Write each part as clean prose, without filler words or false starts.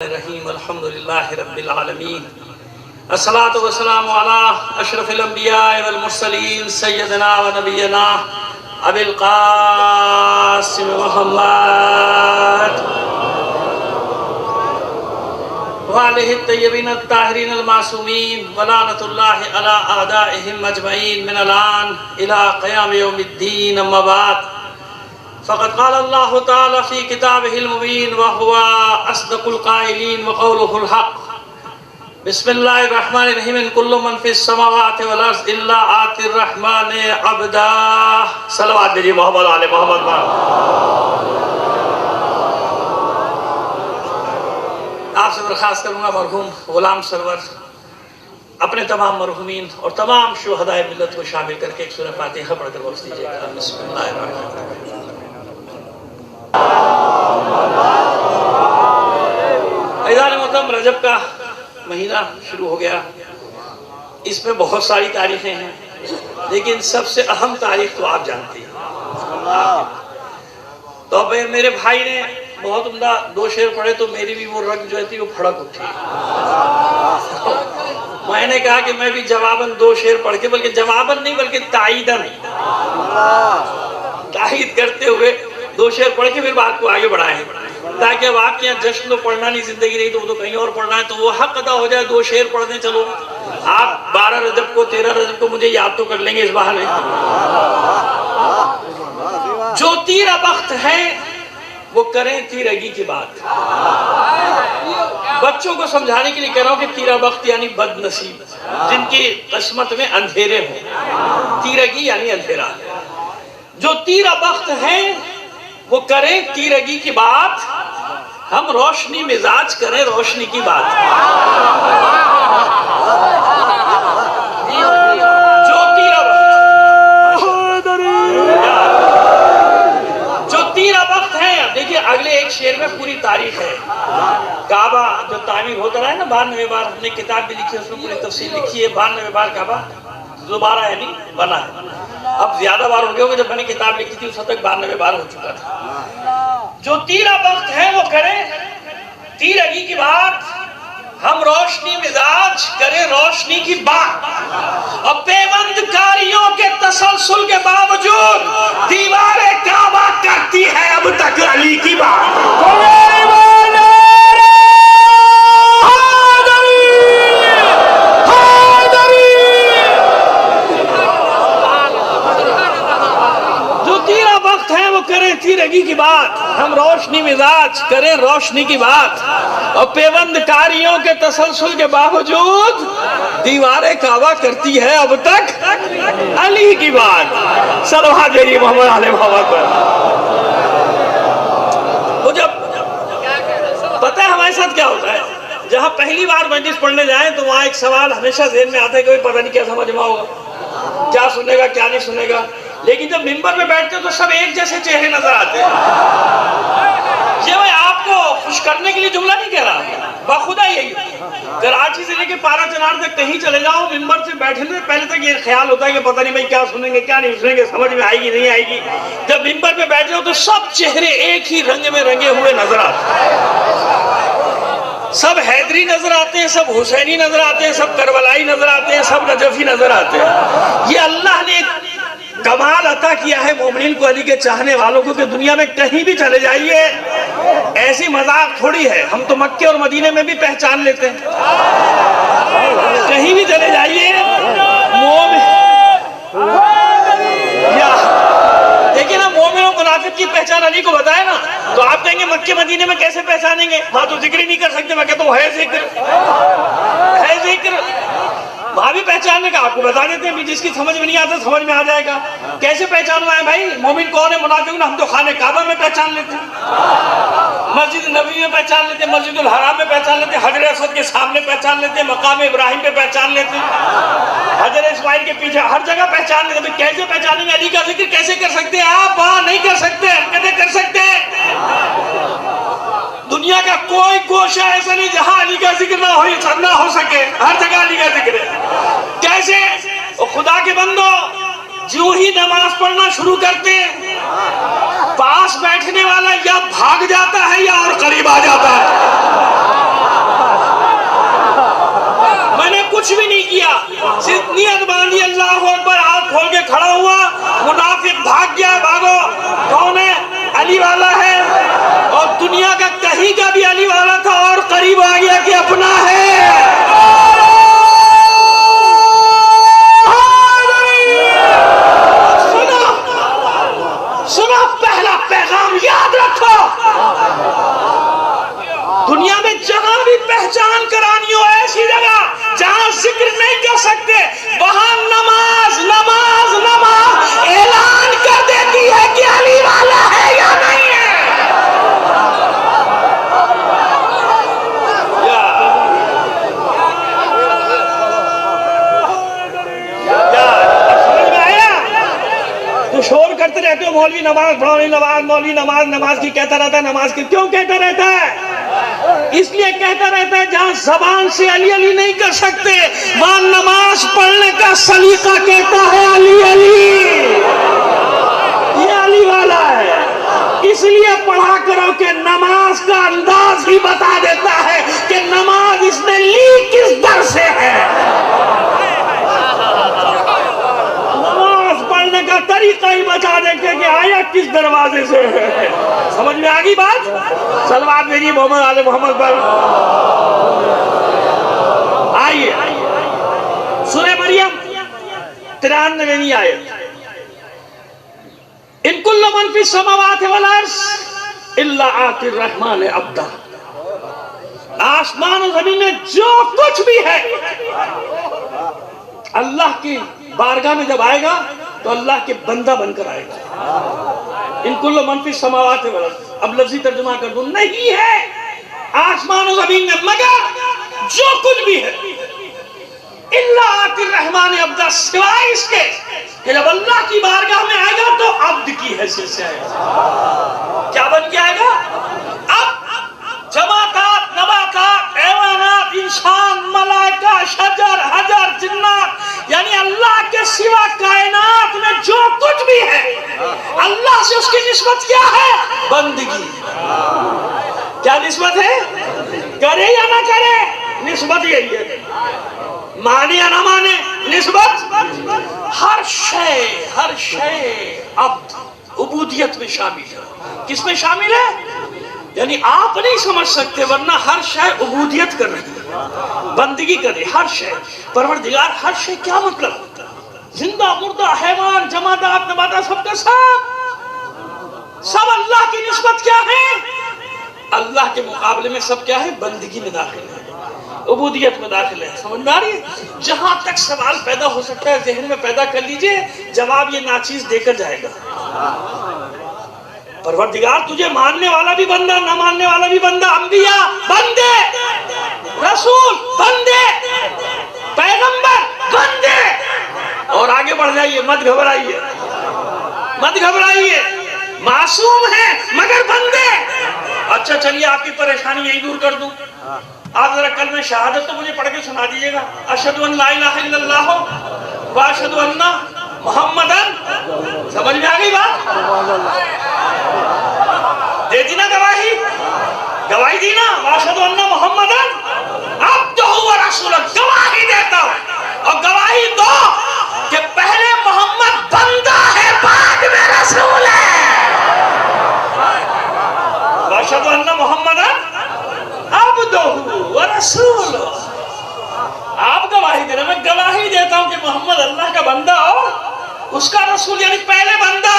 الرحیم الحمد للہ رب العالمین الصلاة والسلام علی اشرف الانبیاء والمرسلین سیدنا و نبینا ابی القاسم محمد وعلیہ الطیبین الطاہرین المعصومین ولعنۃ اللہ علی اعدائہم اجمعین من الان الی قیام یوم الدین اما بعد فقد قال الله تعالى في كتابه المبين وهو أصدق القائلين وقوله الحق بسم الله الرحمن الرحيم إن كل من في السماوات والأرض إلا آتي الرحمن عبدا صلوات بجي محمد علی محمد آپ سے درخواست کروں گا مرحوم غلام سرور اپنے تمام مرحومین اور تمام شہدائے ملت کو شامل کر کے ایک سورہ فاتحہ پڑھ کر بخش دیجیے گا بسم اللہ الرحمن الرحیم عزیزان محترم رجب کا مہینہ شروع ہو گیا. اس میں بہت ساری تاریخیں ہیں لیکن سب سے اہم تاریخ تو آپ جانتے ہیں. تو میرے بھائی نے بہت عمدہ دو شعر پڑھے تو میری بھی وہ رنگ جو تھی وہ پھڑک اٹھی. میں نے کہا کہ میں بھی جواباً دو شعر پڑھ کے بلکہ جواباً نہیں بلکہ تائیداً تائید کرتے ہوئے دو شعر پڑھ کے پھر بات کو آگے بڑھائیں تاکہ اب آپ کے یہاں جشن تو پڑھنا نہیں زندگی نہیں تو وہ تو کہیں اور پڑھنا ہے تو وہ حق ادا ہو جائے. دو شعر پڑھ دیں. چلو آپ 12 رجب کو 13 رجب کو مجھے یاد تو کر لیں گے اس بہانے. جو تیرہ بخت ہیں وہ کریں تیرگی کی بات. بچوں کو سمجھانے کے لیے کہہ رہا ہوں کہ تیرہ بخت یعنی بد نصیب جن کی قسمت میں اندھیرے ہوں. تیرگی یعنی اندھیرا. جو تیرہ بخت ہیں وہ کریں تیرگی کی بات. ہم روشنی مزاج کریں روشنی کی بات. جو تیرہ وقت ہیں. دیکھیے اگلے ایک شعر میں پوری تاریخ ہے. کعبہ جو تعمیر ہوتا رہا ہے نا 92 بار ہم نے کتاب بھی لکھی ہے اس میں پوری تفصیل لکھی ہے. 92 بار کعبہ دوبارہ یعنی بنا ہے. اب زیادہ بار ہو گئے ہوگے جب میں نے کتاب لکھی تھی اس وقت تک 92 بار ہو چکا تھا. جو تیرہ وقت ہے وہ کریں تیرگی کی بات. ہم روشنی مزاج کریں روشنی کی بات. اور پیوند کاریوں کے تسلسل کے باوجود دیوار کعبہ کرتی ہے اب تک علی کی بات. کریں تیرگی کی بات. ہم روشنی مزاج کریں روشنی کی بات. اور پیوند کاریوں کے تسلسل کے باوجود دیوار کعبہ کرتی ہے اب تک علی کی بات. صلوات بھیجیے محمد علی محمد پر. وہ جب پتہ ہے ہمارے ساتھ کیا ہوتا ہے جہاں پہلی بار مجلس پڑھنے جائیں تو وہاں ایک سوال ہمیشہ ذہن میں آتا ہے کہ پتہ نہیں کیا سمجھ میں ہوگا کیا سنے گا کیا نہیں سنے گا. لیکن جب ممبر پہ بیٹھتے ہیں تو سب ایک جیسے چہرے نظر آتے ہیں. یہ میں آپ کو خوش کرنے کے لیے جملہ نہیں کہہ رہا بخدا یہی. کراچی سے لے کے پارا چنار تک کہیں چلے جاؤ ممبر سے بیٹھنے سے پہلے تک یہ خیال ہوتا ہے کہ پتہ نہیں بھائی کیا سنیں گے کیا نہیں سنیں گے سمجھ میں آئے گی نہیں آئے گی. جب ممبر پہ بیٹھ جاؤ تو سب چہرے ایک ہی رنگ میں رنگے ہوئے نظر آتے ہیں. سب حیدری نظر آتے ہیں سب حسینی نظر آتے ہیں سب کربلائی نظر آتے ہیں سب نجفی نظر آتے ہیں. یہ اللہ نے کمال عطا کیا ہے مومنین کو علی کے چاہنے والوں کو کہ دنیا میں کہیں بھی چلے جائیے ایسی مذاق تھوڑی ہے. ہم تو مکے اور مدینے میں بھی پہچان لیتے ہیں. کہیں بھی چلے جائیے دیکھیں نا مومن و منافق کی پہچان علی کو بتائے نا تو آپ کہیں گے مکے مدینے میں کیسے پہچانیں گے. وہاں تو ذکر ہی نہیں کر سکتے. میں کہتا ہوں ہے ذکر وہاں بھی پہچاننے کا آپ کو بتا دیتے ہیں. جس کی سمجھ میں نہیں آتا سمجھ میں آ جائے گا. کیسے پہچاننا ہے بھائی مومن کون ہے منافق. ہم تو خانہ کعبہ میں پہچان لیتے ہیں مسجد نبوی میں پہچان لیتے ہیں مسجد الحرام میں پہچان لیتے ہیں حجر اسود کے سامنے پہچان لیتے ہیں مقام ابراہیم پہ پہچان لیتے ہیں حجر اسماعیل کے پیچھے ہر جگہ پہچان لیتے ہیں. کیسے پہچانیں گے علی کا ذکر کیسے کر سکتے ہیں آپ. وہاں نہیں کر سکتے کیسے کر سکتے ہیں. دنیا کا کوئی گوشہ ایسا نہیں جہاں علی کا ذکر نہ ہو سکے. ہر جگہ علی کا ذکر ہے. کیسے خدا کے بندو جو ہی نماز پڑھنا شروع کرتے ہیں پاس بیٹھنے والا یا بھاگ جاتا ہے یا اور قریب آ جاتا ہے. کچھ بھی نہیں کیا، صرف نیت باندھی اللہ اکبر، ہاتھ کھول کے کھڑا ہوا، منافق بھاگ گیا، بھاگو کون ہے؟ علی والا ہے، اور دنیا کا کہیں کا بھی علی والا تھا اور قریب آ گیا کہ اپنا ہے۔ سنا پہلا پیغام یاد رکھو، دنیا میں جہاں بھی پہچان کرانی ہو، ایسی جگہ جہاں ذکر نہیں کر سکتے، وہاں نماز نماز نماز اعلان کر دیتی ہے کہ علی والا ہے یا نہیں ہے۔ سمجھ میں آیا؟ تو شور کرتے رہتے ہو مولوی نماز پڑھو، نماز مولوی نماز نماز کی کہتا رہتا ہے، نماز کی کیوں کہتا رہتا ہے؟ اس لیے کہتا رہتا ہے جہاں زبان سے علی علی نہیں کر سکتے، وہاں نماز پڑھنے کا سلیقہ کہتا ہے علی علی، یہ علی والا ہے۔ اس لیے پڑھا کرو کہ نماز کا انداز ہی بتا دیتا ہے کہ نماز اس نے لی کس در سے ہے، نماز پڑھنے کا طریقہ ہی بتا دیتے کہ آیا کس دروازے سے ہے۔ سمجھ میں آگئی بات؟ صلوات بھیجیے محمد آل محمد پر۔ آئیے سورہ مریم 93ویں آیت، ان کل من فی السماوات والارض الا آتی الرحمن عبدا، آسمان و زمین میں جو کچھ بھی ہے اللہ کی بارگاہ میں جب آئے گا تو اللہ کے بندہ بن کر آئے گا۔ ان کل من فی السماوات والارض، اب لفظی ترجمہ کر دوں، نہیں ہے آسمان و زمین میں مگر جو کچھ بھی ہے الا آتی الرحمن عبدا، سوائے اس کے کہ جب اللہ کی بارگاہ میں آئے گا تو عبد کی حیثیت سے آئے گا۔ کیا بن کے آئے گا؟ اب جماعات، نباتات، حیوانات، انسان، ملائکہ، شجر، حجر، جنات، یعنی اللہ کے سوا کائنات میں جو کچھ بھی ہے اللہ سے اس کی نسبت کیا ہے؟ بندگی۔ کیا نسبت ہے؟ کرے یا نہ کرے، نسبت یہی ہے، مانے یا نہ مانے، نسبت ہر شے عبد عبودیت میں شامل ہے۔ کس میں شامل ہے؟ یعنی آپ نہیں سمجھ سکتے، ورنہ ہر شے عبودیت کر رہی ہے، بندگی کر رہی ہے، ہر شے۔ پروردگار ہر شے کیا مطلب؟ زندہ مردہ حیوان، جمادات، نباتات، سب کا سب اللہ کی نسبت کیا ہے؟ اللہ کے مقابلے میں سب کیا ہے؟ بندگی میں داخل ہے، عبودیت میں داخل ہے۔ سمجھ میں آ رہی ہے؟ جہاں تک سوال پیدا ہو سکتا ہے ذہن میں پیدا کر لیجئے، جواب یہ ناچیز دے کر جائے گا۔ پروردگار تجھے ماننے والا بھی بندہ، نہ ماننے والا بھی بندہ، انبیاء بندے، رسول بندے، پیغمبر بندے۔ اور آگے بڑھ جائیے، مت گھبرائیے، مت گھبرائیے، معصوم ہیں مگر بندے۔ اچھا چلیے آپ کی پریشانی یہی دور کر دوں، آپ ذرا کلمہ شہادت تو مجھے پڑھ کے سنا دیجئے گا، اشہدو ان لا الہ الا اللہ واشہدو ان محمدن۔ سمجھ میں آگئی بات؟ دے دی نا گواہی، گواہی دی نا، واشہدو ان محمدن عبدہ و رسولہ، گواہی دیتا ہوں، اور گواہی دو کہ پہلے محمد بندہ ہے، بعد میں رسول ہے۔ واشہدو ان محمدن عبدہ و رسولہ، آپ گواہی دینا، میں گواہی دیتا ہوں کہ محمد اللہ کا بندہ ہو، اس کا رسول، یعنی پہلے بندہ۔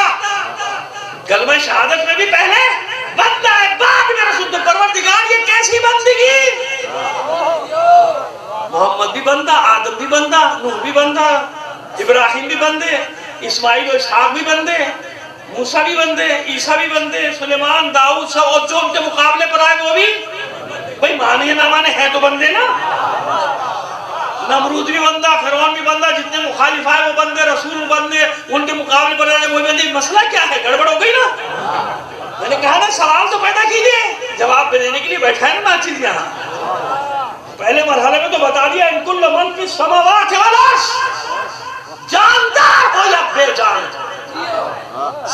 کلمہ شہادت میں بھی پہلے بندہ ہے، بعد میں رسول۔ تو پروردگار یہ کیسی بندگی؟ محمد بھی بندہ، آدم بھی بندہ، نوح بھی بندہ، ابراہیم بھی بندے، اسماعیل و اسحاق بھی بندے، موسیٰ بھی بندے، عیسیٰ بھی بندے، سلیمان، داؤد، سب، اور جو ان کے مقابلے پر آئے وہ بھی بھئی مانے یا نہ مانے ہیں تو بندے نا۔ نمرود بھی بندہ، فرعون بھی بندہ، جتنے مخالف آئے وہ بندے، رسول بندے، ان کے مقابلے پر آئے وہ بندے۔ مسئلہ کیا ہے؟ گڑبڑ ہو گئی نا؟ میں نے کہا نا سوال تو پیدا کیجئے، جواب دینے کے لیے بیٹھا ہے نا ناچیز یہاں۔ پہلے مرحلے میں تو بتا دیا ان کل من فی السماوات والارض، جاندار ہو یا بے جان،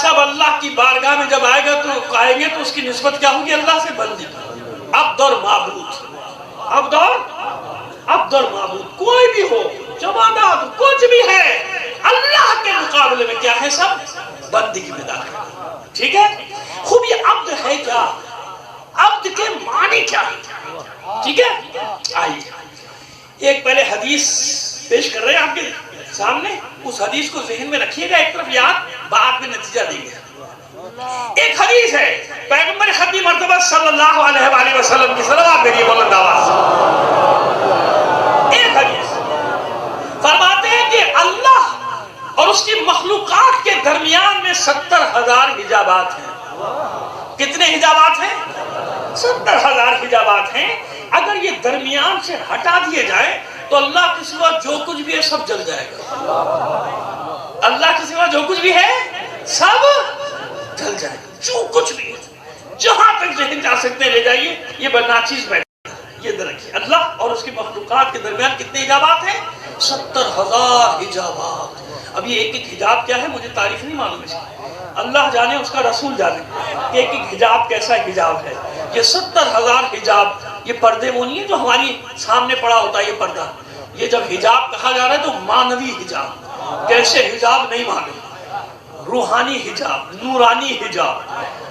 سب اللہ کی بارگاہ میں جب آئے گا تو کہیں گے تو اس کی نسبت کیا ہوگی؟ اللہ سے بندگی، عبد اور معبود، عبد اور معبود، کوئی بھی بندگی میں داخل. ٹھیک ہے. خوب یہ عبد ہے کیا؟ عبد کے معنی کیا ہے؟ ٹھیک ہے. آئیے ایک پہلے حدیث پیش کر رہے ہیں آپ کے سامنے. اس حدیث کو ذہن میں رکھیے گا، ایک طرف یاد، بعد میں نتیجہ دیں گے. ایک حدیث ہے پیغمبر ختمی مرتبہ صلی اللہ علیہ وآلہ وسلم کی صلوات بھیجیے بلند آواز سے. ایک حدیث فرماتے ہیں کہ اللہ اور اس کی مخلوقات کے درمیان میں 70,000 حجابات ہیں. کتنے حجابات ہیں؟ 70,000 حجابات ہیں. اگر یہ درمیان سے ہٹا دیے جائیں تو اللہ کے سوا جو کچھ بھی ہے سب جل جائے گا. اللہ کے سوا جو کچھ بھی ہے سب جل جائے گا. جو کچھ بھی ہے جہاں تک ذہن جا سکتے ہیں لے جائیے. یہ ناچیز بیٹھے یہ درخی اللہ اور اس کی مخلوقات کے درمیان کتنے حجابات ہیں؟ 70,000 حجابات. اب یہ ایک ایک حجاب کیا ہے مجھے تعریف نہیں معلوم ہے. اللہ جانے اس کا رسول جانے کہ ایک ایک حجاب کیسا حجاب ہے. یہ 70,000 حجاب. یہ پردے وہ نہیں ہے جو ہماری سامنے پڑا ہوتا ہے. یہ پردہ یہ جب حجاب کہا جا رہا ہے تو مانوی حجاب. کیسے حجاب نہیں معلوم. روحانی حجاب، نورانی حجاب.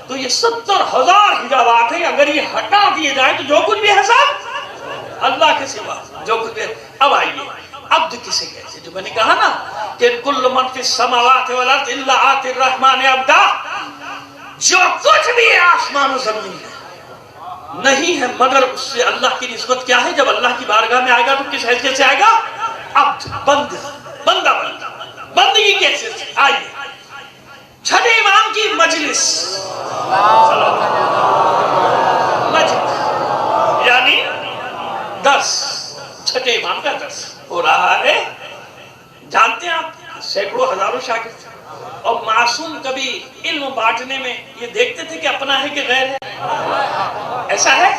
تو یہ 70,000 حجابات ہیں. اگر یہ ہٹا دیے جائیں تو جو کچھ بھی ہے سب اللہ کے سوا جو کچھ بھی. اب آئیے عبد کسے کہتے ہیں؟ جو میں نے کہا نا کہ کل من فی السماوات والارض الا آتی الرحمن عبدا. جو کچھ بھی ہے آسمان و زمین ہے نہیں ہے مگر اس سے اللہ کی نسبت کیا ہے؟ جب اللہ کی بارگاہ میں آئے گا تو کس حیثیت سے آئے گا؟ عبد، بندہ بندگی کی حیثیت سے. آئیے چھٹے امام کی مجلس یعنی درس، چھٹے امام کا درس ہو رہا ہے. جانتے ہیں آپ سینکڑوں ہزاروں شاگرد اور معصوم کبھی علم بانٹنے میں یہ دیکھتے تھے کہ اپنا ہے کہ غیر ہے؟ ایسا ہے؟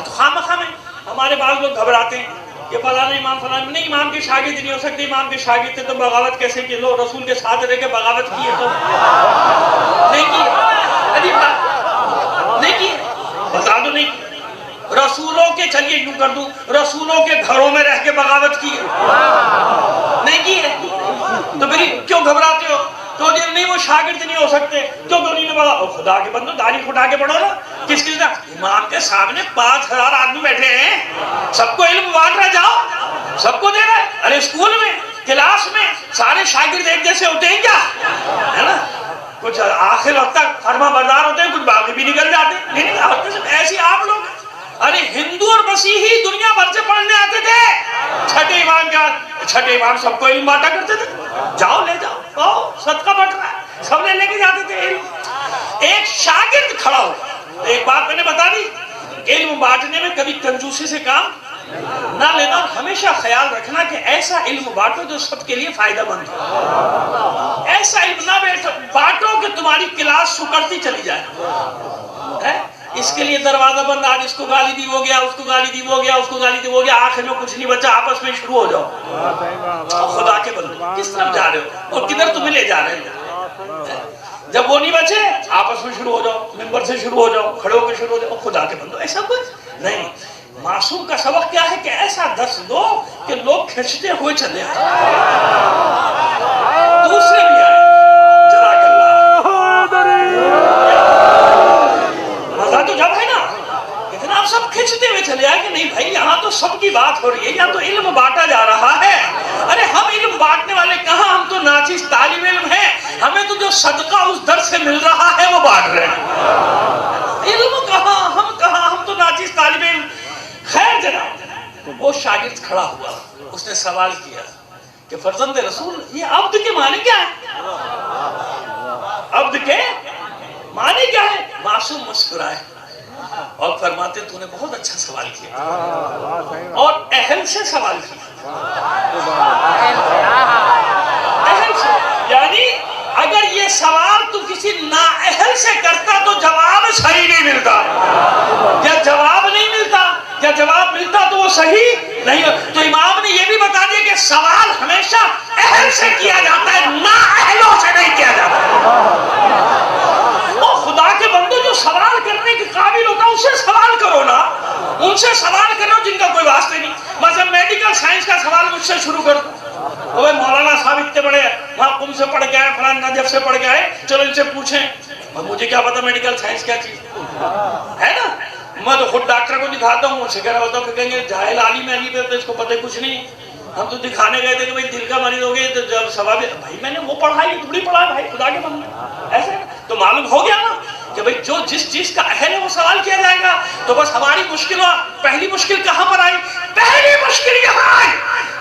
تو خواہ میں ہمارے بعض لوگ گھبراتے ہیں کہ فلانا امام فلانا نہیں. امام کے شاگرد نہیں ہو سکتے. امام کے شاگرد تھے تو بغاوت کیسے کی؟ لو رسول کے ساتھ رہ کے بغاوت کی ہے تو نہیں کی. نہیں کی بتا دو. نہیں کی رسولوں کے چلیے یوں کر دوں رسولوں کے گھروں میں رہ کے بغاوت کی نہیں کی ہے. تو پھر کیوں گھبراتے ہو؟ تو نہیں وہ شاگرد نہیں ہو سکتے کیوں نہیں بغاوت. خدا کے بندو داڑھی کھٹا کے پڑھو نا. کس کس نے امام کے سامنے 5,000 آدمی بیٹھے ہیں. سب کو علم بانٹ رہا. جاؤ سب کو دے رہا ہے. ارے اسکول میں کلاس میں سارے شاگرد ایک جیسے ہوتے ہیں کیا؟ ہے نا کچھ آخر وقت تک فرما بردار ہوتے ہیں، کچھ باقی بھی نکل جاتے ہیں. نہیں ایسی آپ لوگ. ارے ہندو اور مسیحی دنیا بھر سے پڑھنے آتے تھے. چھٹے امام سب کو علم بانٹا کرتے تھے. جاؤ لے جاؤ صدقہ بٹ رہا ہے. سب نے لے کے جاتے تھے علم. ایک شاگرد کھڑا ہو. ایک بات میں نے بتا دی علم بانٹنے میں کبھی کنجوسی سے کام نہ لینا. ہمیشہ خیال رکھنا کہ ایسا علم بانٹو جو سب کے لیے فائدہ مند ہو. ایسا علم نہ بانٹو کہ تمہاری کلاس سکڑتی چلی جائے. اس کے لیے دروازہ بند. آج اس کو گالی دی ہو گیا، اس کو گالی دی ہو گیا، اس کو گالی دی ہو گیا. آخر میں کچھ نہیں بچا. آپس میں شروع ہو جاؤ. خدا کے بندے کس طرف جا رہے ہو اور کدھر تمہیں لے جا رہے ہیں؟ جب وہ نہیں بچے آپس میں شروع ہو جاؤ. ممبر سے شروع ہو جاؤ، کھڑے ہو کے شروع ہو جاؤ. خدا کے بندو ایسا کچھ نہیں. معصوم کا سبق کیا ہے کہ ایسا درس دو کہ لوگ کھنچتے ہوئے چلے آئے. دوسرے بھی آئے. جزاک اللہ. مزہ تو جب ہے نا اتنا آپ سب کھنچتے ہوئے چلے آئے کہ نہیں بھائی یہاں تو سب کی بات ہو رہی ہے، یہاں تو علم بانٹا جا رہا ہے. ارے ہم علم بانٹنے والے کہاں؟ ہم تو ناچیز طالب علم ہیں. ہمیں تو جو صدقہ اس درس سے مل رہا ہے وہ بانٹ رہے ہیں. علم کہاں ہم تو ناچیز طالب علم. خیر جناب وہ شاگرد کھڑا ہوا. اس نے سوال کیا کہ فرزند رسول یہ عبد کے معنی کیا ہے؟ عبد کے معنی کیا ہے؟ معصوم مسکرائے اور فرماتے تو نے بہت اچھا سوال کیا اور اہل سے سوال کیا. اہل سے یعنی اگر یہ سوال تو کسی نااہل سے کرتا تو جواب صحیح نہیں ملتا. یا جواب نہیں ملتا یا جواب ملتا تو وہ صحیح نہیں. تو امام نے یہ بھی بتا دیا کہ سوال ہمیشہ اہل سے کیا جاتا ہے، نااہلوں سے نہیں کیا جاتا. وہ خدا کے بندے جو سوال کرنے کے قابل ہوتا ان سے سوال کرو نا. ان سے سوال کرو جن کا کوئی واسطے نہیں. مثلا میڈیکل سائنس کا سوال مجھ سے شروع کر دو. مولانا صاحب اتنے بڑے وہاں قم سے پڑھ کے آئے، فلان نجف سے پڑھ کے آئے، چلو ان سے پوچھیں. مجھے کیا پتا میڈیکل سائنس کیا چیز ہے نا. میں تو خود ڈاکٹر کو دکھاتا ہوں، ان سے کہہ رہا ہوتا ہوں کہ کہیں گے جاہل عالم ہے نہیں تو اس کو پتہ کچھ نہیں. ہم تو دکھانے گئے تھے کہ بھائی دل کا مریض ہو گئے تو جب ثواب ہے. بھائی میں نے وہ پڑھا ہے، تھوڑی پڑھا ہے بھائی، خدا کے بندے ایسے تو معلوم ہو گیا نا کہ بھئی جو جس چیز کا اہل ہے وہ سوال کیا جائے گا. تو بس ہماری مشکل پہلی مشکل کہاں پر آئی؟ پہلی مشکل یہاں آئی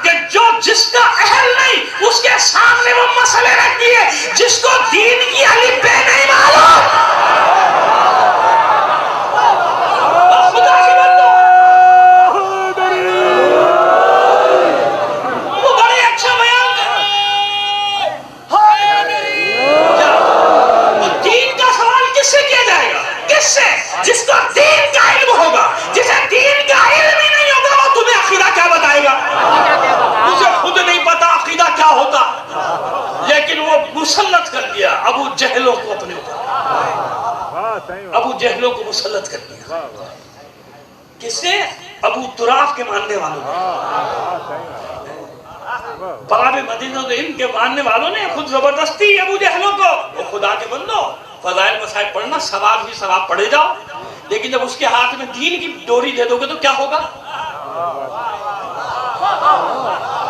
کہ جو جس کا اہل نہیں اس کے سامنے وہ مسئلے رکھ دیے جس کو دین کی الف بے نہیں معلوم. خدا کے بندو وہ بڑے اچھا بیان دین کا سوال کس سے کیا جائے گا؟ کس سے؟ جس کو دین کا علم ہوگا. جسے دین کا علم ہی نہیں ہوگا وہ تمہیں عقیدہ کیا بتائے گا؟ اسے خود نہیں پتا عقیدہ کیا ہوتا، لیکن وہ مسلط کر دیا ابو جہلوں کو اپنے اوپر. ابو جہلوں کو مسلط کر دیا. کس سے؟ ابو تراف کے ماننے والوں نے، باب مدینہ علم کے ماننے والوں نے خود زبردستی ابو جہلوں کو. وہ خدا کے بندو فضائل مسائل پڑھنا، ثواب ہی ثواب پڑھے جاؤ، لیکن جب اس کے ہاتھ میں دین کی ڈوری دے دو گے تو کیا ہوگا؟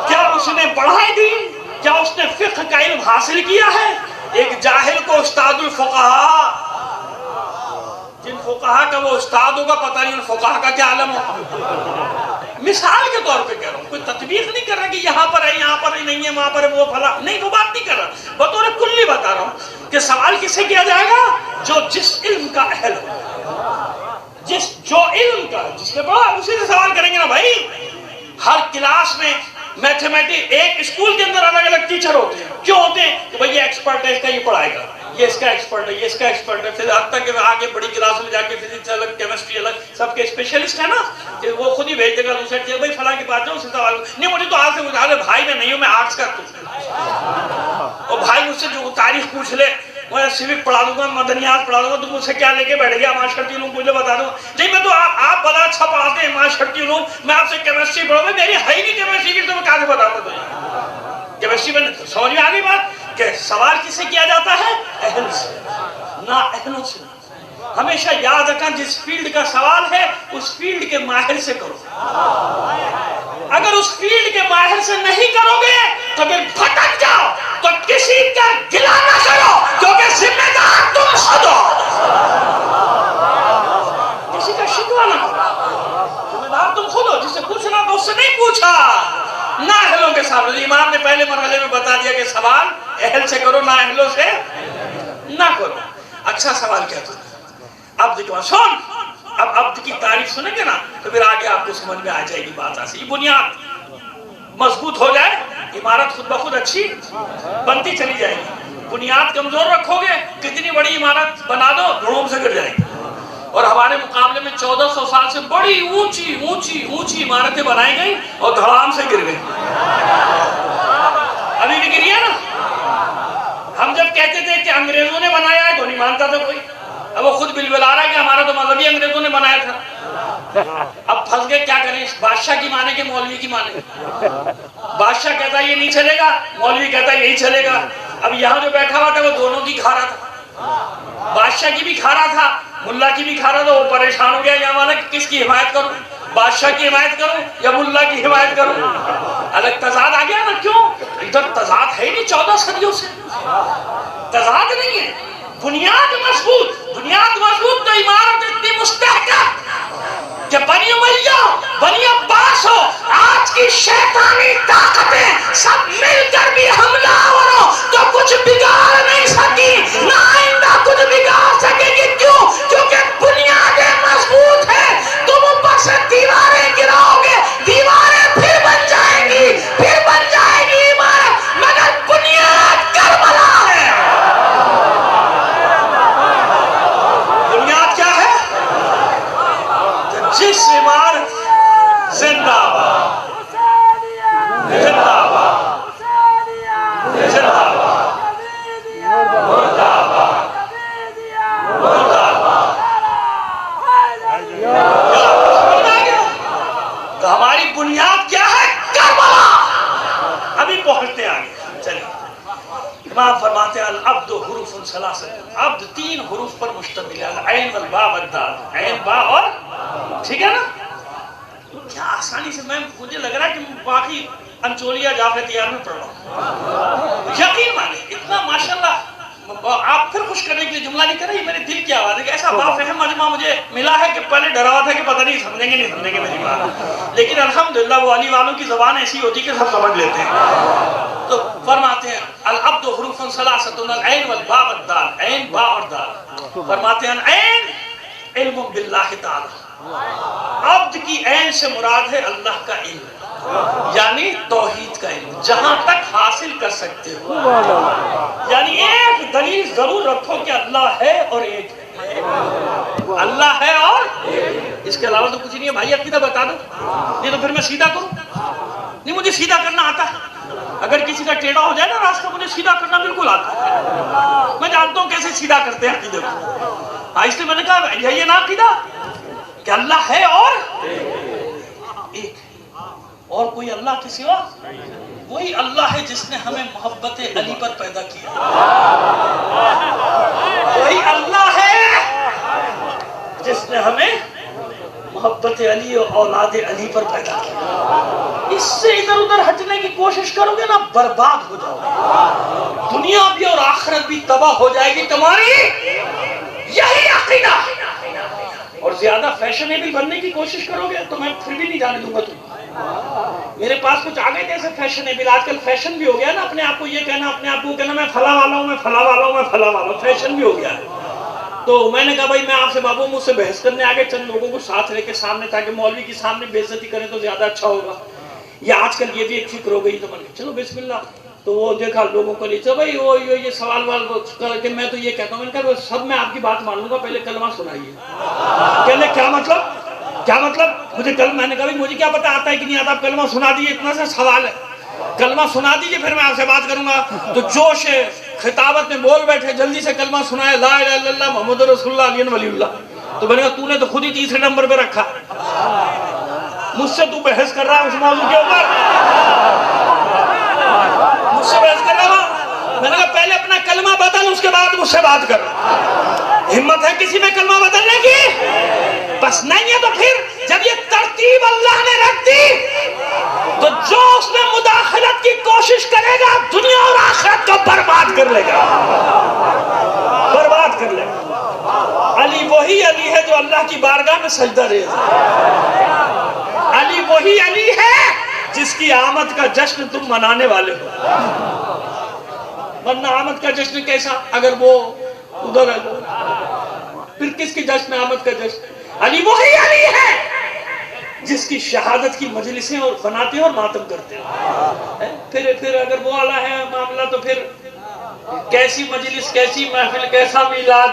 کیا اس نے پڑھا ہے دین؟ کیا اس نے فقہ کا علم حاصل کیا ہے؟ ایک جاہل کو استاد الفقہاء، جن فقہاء کا وہ استاد ہوگا پتہ نہیں ان فقہاء کا کیا علم ہوگا. مثال کے طور پہ کہہ رہا ہوں، کوئی تطبیق نہیں کر رہا کہ یہاں پر ہے یہاں پر نہیں ہے وہاں پر ہے وہ فلاں نہیں، وہ بات نہیں کر رہا. بطور کلی بتا رہا ہوں کہ سوال کس سے کیا جائے گا؟ جو جس علم کا اہل ہو، جو علم کا جس نے پڑھا اسی سے سوال کریں گے نا بھائی. ہر کلاس میں میتھمیٹک ایک اسکول کے اندر الگ الگ ٹیچر ہوتے ہیں. کیوں ہوتے ہیں؟ کہ بھئی یہ ایکسپرٹ ہے، اس کا یہ پڑھائے گا، یہ اس کا ایکسپرٹ ہے، یہ اس کا ایکسپرٹ ہے. پھر حتیٰ کہ آگے بڑی کلاس میں جا کے فزکس الگ، کیمسٹری الگ، سب کے اسپیشلسٹ ہیں نا، کہ وہ خود ہی بھیج دے گا دوسرے کہ بھئی فلاں کی بات جاؤ اسے سوال نہیں. مجھے تو آج سے مجھے آگے بھائی میں نہیں ہوں، میں آرٹس کا ہوں. اور بھائی مجھ سے جو تاریخ پوچھ لے، میں سیوک پڑھا دوں گا، مدنیات پڑھا دوں گا، تو مجھ سے کیا لے کے بیٹھ گیا؟ معاشرتی علوم مجھے بتا دوں. نہیں میں تو آپ بڑا اچھا پڑھاتے ہیں معاشرتی علوم، میں آپ سے کیمسٹری پڑھوں گا، میری ہے ہی نہیں کیمسٹری کی تو میں کہاں سے بتاؤں گا؟ کیمسٹری میں سمجھ میں آ گئی بات کہ سوال کس سے کیا جاتا ہے؟ اہل سے، نہ اہلوں سے. ہمیشہ یاد رکھنا جس فیلڈ کا سوال ہے اس فیلڈ کے ماہر سے کرو. اگر اس فیلڈ کے ماہر سے نہیں کرو گے تو پھر بھٹک جاؤ. تو کسی کا گلہ نہ کرو کیونکہ ذمہ دار تم خود ہو. کسی کا شکوہ نہ کرو، ذمہ دار تم خود ہو. جس سے پوچھنا تو اس سے نہیں پوچھا، نہ اہلوں کے سامنے. امام نے پہلے مرحلے میں بتا دیا کہ سوال اہل سے کرو، نہ اہلوں سے نہ کرو. اچھا سوال کیا تھا؟ عبد کا سن. اب عبد کی تعریف سنیں گے نا تو پھر آگے آپ کو سمجھ میں آ جائے گی بات. ایسی بنیاد مضبوط ہو جائے عمارت خود بخود اچھی بنتی چلی جائے گی. بنیاد کمزور رکھو گے کتنی بڑی عمارت بنا دو دھڑوم سے گر جائے گی. اور ہمارے مقابلے میں 1400 سال سے بڑی اونچی اونچی اونچی عمارتیں بنائی گئی اور دھڑام سے گر گئی. ابھی بھی گری ہے نا. ہم جب کہتے تھے کہ انگریزوں نے بنایا ہے تو نہیں مانتا تھا کوئی. اب وہ خود بلبلا رہا ہے کہ ہمارا تو مذہبی انگریزوں نے بنایا تھا. اب پھنس گئے، کیا کریں؟ بادشاہ کی مانے کہ مولوی کی مانے؟ بادشاہ کہتا ہے یہ نہیں چلے گا، مولوی کہتا ہے یہی چلے گا. اب یہاں جو بیٹھا ہوا تھا وہ دونوں کی کھا رہا تھا، بادشاہ کی بھی کھا رہا تھا، ملا کی بھی کھا رہا تھا. وہ پریشان ہو گیا یہاں والا کہ کس کی حمایت کروں، بادشاہ کی حمایت کروں یا ملا کی حمایت کروں؟ الگ تضاد آ گیا نا. کیوں؟ ادھر تضاد ہے نہیں 14 صدیوں سے، تضاد نہیں ہے. بنیاد مضبوط، بنیاد مضبوط تو عمارت اتنی مستحکم کہ بنی امیہ بنی عباس ہو، آج کی شیطانی طاقتیں سب مل کر بھی حملہ آورو تو کچھ بگاڑ نہیں سکی، نہ آئندہ کچھ بگاڑ سکے گی. کیوں؟ کیونکہ بنیادیں مضبوط ہیں. تم اوپر سے دیواریں گراؤ گے، دیواریں پھر بن جائیں گی، پھر بن جائے گی عمارت، مگر بنیاد کربلا ہے. جس عمارت زندہ باد زندہ باد زندہ باد مردہ باد مردہ باد. تو ہماری بنیاد کیا ہے؟ کربلا. ابھی پہنچتے آگے. چلیے امام فرماتے ہیں العبد حروف ثلاثۃ، عبد 3 حروف پر مشتمل ہے، العین والباء والدال، عین با اور، ٹھیک ہے نا؟ کیا آسانی سے، مجھے لگ رہا ہے کہ باقی انچولیا جعفر تیار میں پڑھ رہا ہوں، یقین مانے اتنا ماشاءاللہ۔ آپ پھر خوش کرنے کے لیے جملہ نہیں کر رہے، میرے دل کی آواز ہے کہ ایسا بافہم مجمع مجھے ملا ہے کہ پہلے ڈرا ہوا تھا کہ پتہ نہیں سمجھیں گے نہیں سمجھیں گے میری بات، لیکن الحمدللہ وہ علی والوں کی زبان ایسی ہوتی کہ سب سمجھ لیتے ہیں۔ تو فرماتے ہیں العبد حروف ثلاثۃ، العین والباء والدال، عین با اور دال۔ فرماتے ہیں العین علم باللہ تعالی، عبد کی عین سے مراد ہے اللہ کا علم، یعنی توحید کا علم جہاں تک حاصل کر سکتے ہو، یعنی ایک دلیل ضرور رکھو کہ اللہ ہے اور ایک ہے، اللہ ہے اور اس کے علاوہ تو کچھ نہیں ہے۔ بھائی عقیدہ بتا دو، نہیں تو پھر میں سیدھا کروں، نہیں مجھے سیدھا کرنا آتا ہے، اگر کسی کا ٹیڑھا ہو جائے نا راستہ مجھے سیدھا کرنا بالکل آتا ہے، میں جانتا ہوں کیسے سیدھا کرتے ہیں عقیدے کو۔ اس لیے میں نے کہا یہ نا عقیدہ کہ اللہ ہے اور ایک، اور کوئی اللہ کے سوا، وہی اللہ ہے جس نے ہمیں محبت علی پر پیدا کیا، وہی اللہ ہے جس نے ہمیں محبت علی اور اولاد علی پر پیدا کیا۔ اس سے ادھر ادھر ہٹنے کی کوشش کرو گے نا برباد ہو جاؤ گے، دنیا بھی اور آخرت بھی تباہ ہو جائے گی تمہاری، یہی عقیدہ۔ اور زیادہ فیشنیبل بننے کی کوشش کرو گے تو میں پھر بھی نہیں جانے دوں گا تم۔ میرے پاس کچھ آ گئے تھے ایسے فیشنیبل، آج کل فیشن بھی ہو گیا نا اپنے آپ کو یہ کہنا، اپنے آپ کو کہنا میں فلاں والا ہوں، میں فلاں والا ہوں، میں فلاں والا ہوں، فیشن بھی ہو گیا ہے۔ تو میں نے کہا بھائی میں آپ سے بابو مجھ سے بحث کرنے آگے چند لوگوں کو ساتھ لے کے سامنے، تاکہ مولوی کی سامنے بے عزتی کریں تو زیادہ اچھا ہوگا، یا آج کل یہ بھی ایک فکر ہو گئی، تو میں نے چلو بسم اللہ۔ تو وہ دیکھا لوگوں کو لیچا بھائی وہ یہ سوال وال کر کے میں تو یہ کہتا ہوں، میں نے کہا سب میں آپ کی بات مان لوں گا، پہلے کلمہ سنائیے۔ کہنے کیا مطلب، کیا مطلب مجھے میں نے کہا مجھے کیا پتا آتا ہے کہ نہیں آتا، آپ کلمہ سنا دیجیے، اتنا سا سوال ہے، کلمہ سنا دیجیے پھر میں آپ سے بات کروں گا۔ تو جوش خطابت میں بول بیٹھے، جلدی سے کلمہ سنائے، لا الہ الا اللہ محمد رسول اللہ علی ولی اللہ۔ تو میں نے کہا تو نے تو خود ہی تیسرے نمبر پہ رکھا، مجھ سے تو بحث کر رہا ہے اس موضوع کے اوپر، مجھ سے بحث کر رہا ہوں۔ میں نے کہا پہلے اپنا کلمہ بدل، اس کے بعد مجھ سے بات کر۔ ہمت ہے کسی میں کلمہ بدلنے کی؟ بس نہیں ہے تو پھر جب یہ ترتیب اللہ نے رکھ دی تو جو اس میں مداخلت کی کوشش کرے گا دنیا اور آخرت کو برباد کر لے گا، برباد کر لے گا۔ علی وہی علی ہے جو اللہ کی بارگاہ میں سجدہ ریز ہے، علی وہی علی ہے جس کی آمد کا جشن تم منانے والے ہو، ورنہ آمد کا جشن کیسا اگر وہ ادھر ہے، پھر کس کی جشن آمد کا جشن؟ علی وہی علی ہے جس کی شہادت کی مجلسیں اور بناتے ہیں اور ماتم کرتے ہیں۔ پھر اگر وہ والا ہے معاملہ تو پھر کیسی مجلس، کیسی محفل، کیسا میلاد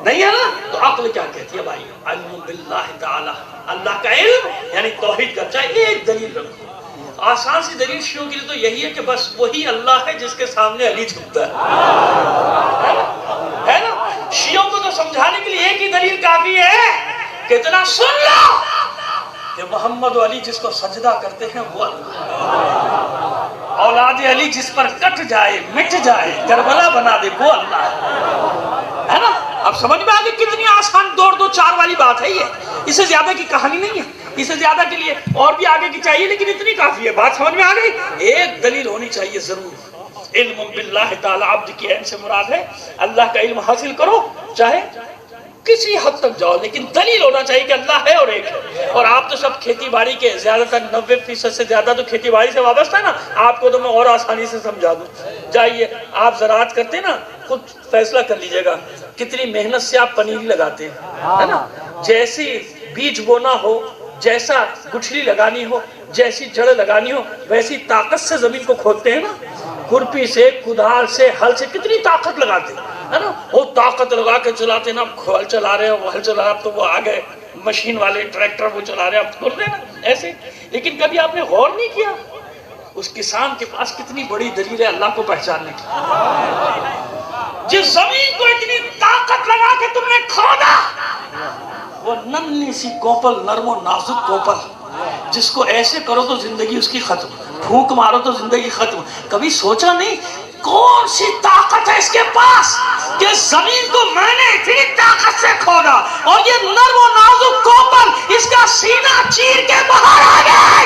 نہیں ہے نا۔ تو عقل کیا کہتی ہے بھائی؟ علم باللہ تعالی، اللہ کا علم یعنی توحید کا، چاہے ایک دلیل رکھو۔ آسان سی دلیل شیعوں کے لیے تو یہی ہے کہ بس وہی اللہ ہے جس کے سامنے علی جھکتا ہے نا۔ شیعوں کو تو سمجھانے کے لیے ایک ہی دلیل کافی ہے کہ اتنا سن لو کہ محمد و علی جس کو سجدہ کرتے ہیں وہ اللہ، اولاد علی جس پر کٹ جائے مٹ جائے کربلا بنا دے وہ اللہ ہے نا۔ اب سمجھ میں آگے کتنی آسان دو چار والی بات ہے یہ، اس سے زیادہ کی کہانی نہیں ہے، اس سے زیادہ کے لیے اور بھی آگے کی چاہیے، لیکن اتنی کافی ہے، بات سمجھ میں آ گئی۔ ایک دلیل ہونی چاہیے ضرور، علم باللہ تعالی، عبد کی عین سے مراد ہے اللہ کا علم حاصل کرو، چاہے کسی حد تک جاؤ، لیکن دلیل ہونا چاہیے کہ اللہ ہے اور ایک ہے۔ اور آپ تو سب کھیتی باڑی کے زیادہ تر 90% سے زیادہ تو کھیتی باڑی سے وابستہ ہے نا، آپ کو تو میں اور آسانی سے سمجھا دوں۔ جائیے آپ زراعت کرتے نا، خود فیصلہ کر لیجئے گا کتنی محنت سے آپ پنیری لگاتے ہیں، ہے نا۔ جیسی بیج بونا ہو، جیسا گٹھلی لگانی ہو، جیسی جڑ لگانی ہو، ویسی طاقت سے زمین کو کھودتے ہیں نا، کھرپی سے، کدال سے، ہل سے، کتنی طاقت لگاتے ہیں نا۔ وہ طاقت لگا کے چلاتے نا، ہل چلا رہے ہیں، وہ ہل چلا رہے ہیں، اب تو وہ آگئے مشین والے ٹریکٹر وہ چلا رہے ہیں، اب کھول رہے ہیں نا ایسے۔ لیکن کبھی آپ نے غور نہیں کیا اس کسان کے پاس کتنی بڑی دلیل ہے اللہ کو پہچاننے کی۔ جس زمین کو اتنی طاقت لگا کے تم نے کھودا، وہ ننھی سی کوپل، نرم و نازک کوپل، جس کو ایسے کرو تو زندگی اس کی ختم، پھونک مارو تو زندگی ختم۔ کبھی سوچا نہیں کون سی طاقت ہے اس کے پاس کہ زمین کو میں نے اتنی طاقت سے کھودا اور یہ نرم و نازک کوپل اس کا سینہ چیر کے باہر آ گئے.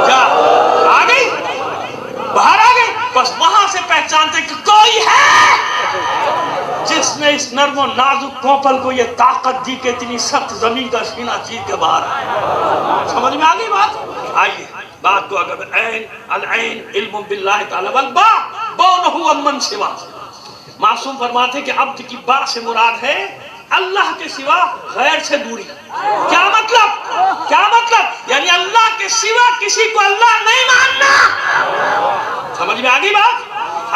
کیا آ گئی؟ باہر آ گئی. بس وہاں سے پہچانتے کہ کوئی ہے جس نے اس نرم و نازک کوپل کو یہ طاقت دی کہ اتنی سخت زمین کا سینہ چیر کے باہر آئے. سمجھ میں آ گئی بات؟ آئیے بات کو اگر العین علم باللہ تعالی والبا بونہ امن سوا. معصوم فرماتے کہ عبد کی با سے مراد ہے اللہ کے سوا غیر سے دوری. کیا مطلب؟ کیا مطلب؟ یعنی اللہ کے سوا کسی کو اللہ نہیں ماننا. سمجھ میں آ گئی بات؟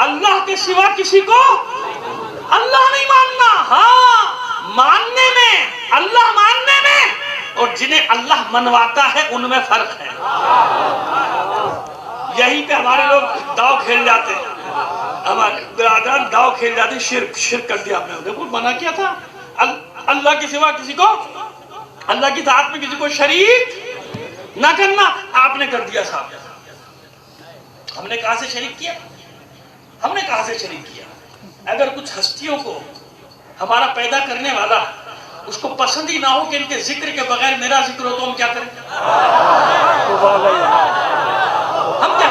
اللہ کے سوا کسی کو اللہ نہیں ماننا. ہاں ماننے میں، اللہ ماننے میں اور جنہیں اللہ منواتا ہے ان میں فرق ہے. یہی پہ ہمارے لوگ داؤ کھیل جاتے ہیں. ہمارے برادران داؤ کھیل جاتے ہیں. شرک کر دیا. آپ نے دیکھو منع کیا تھا اللہ کے سوا کسی کو، اللہ کی ذات میں کسی کو شریک نہ کرنا. آپ نے کر دیا صاحب. ہم نے کہاں سے شریک کیا؟ ہم نے کہاں سے شریک کیا؟ اگر کچھ ہستیوں کو ہمارا پیدا کرنے والا اس کو پسند ہی نہ ہو کہ ان کے ذکر کے بغیر میرا ذکر ہو تو ہم کیا کریں؟ ہم کیا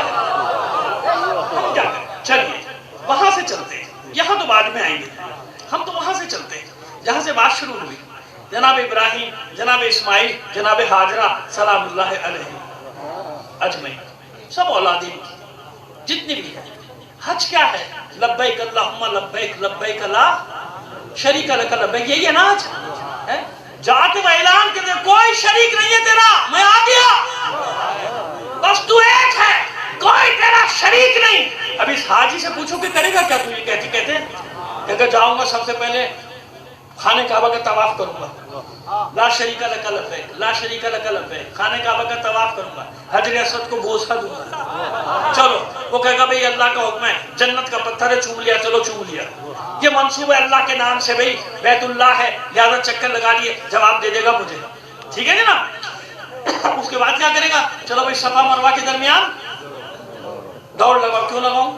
کریں؟ چلیے وہاں سے چلتے ہیں. یہاں تو بعد میں آئیں گے. ہم تو وہاں سے چلتے ہیں جہاں سے بات شروع ہوئی. جناب ابراہیم، جناب اسماعیل، جناب ہاجرہ سلام اللہ علیہ اجمعین، سب اولادین کی جتنی بھی ہیں. حج کیا ہے؟ لبیک اللہم لبیک لبیک لا شریک لک لبیک. یہی ہے نا حج. جاتے وہ اعلان کرتے کوئی شریک نہیں ہے تیرا، میں آ گیا، بس تو ایک ہے، کوئی تیرا شریک نہیں. اب اس حاجی سے پوچھو کہ کرے گا کیا؟ تو یہ کہتے کہ جاؤں گا سب سے پہلے خانہ کعبہ کا طواف کروں گا، لا شریک لک لبیک لا شریک لک لبیک، خانہ کعبہ کا طواف کروں گا، حجر اسود کو بوسہ دوں گا. چلو وہ کہے گا بھئی اللہ کا حکم ہے، جنت کا پتھر ہے، چوم لیا، چلو چوم لیا. یہ منصوب ہے اللہ کے نام سے، بھئی بیت اللہ ہے لہذا چکر لگا لیے، جواب دے دے گا مجھے. ٹھیک ہے نا؟ اس کے بعد کیا کرے گا؟ چلو بھئی صفا مروہ کے درمیان دوڑ لگاؤ. کیوں لگاؤں؟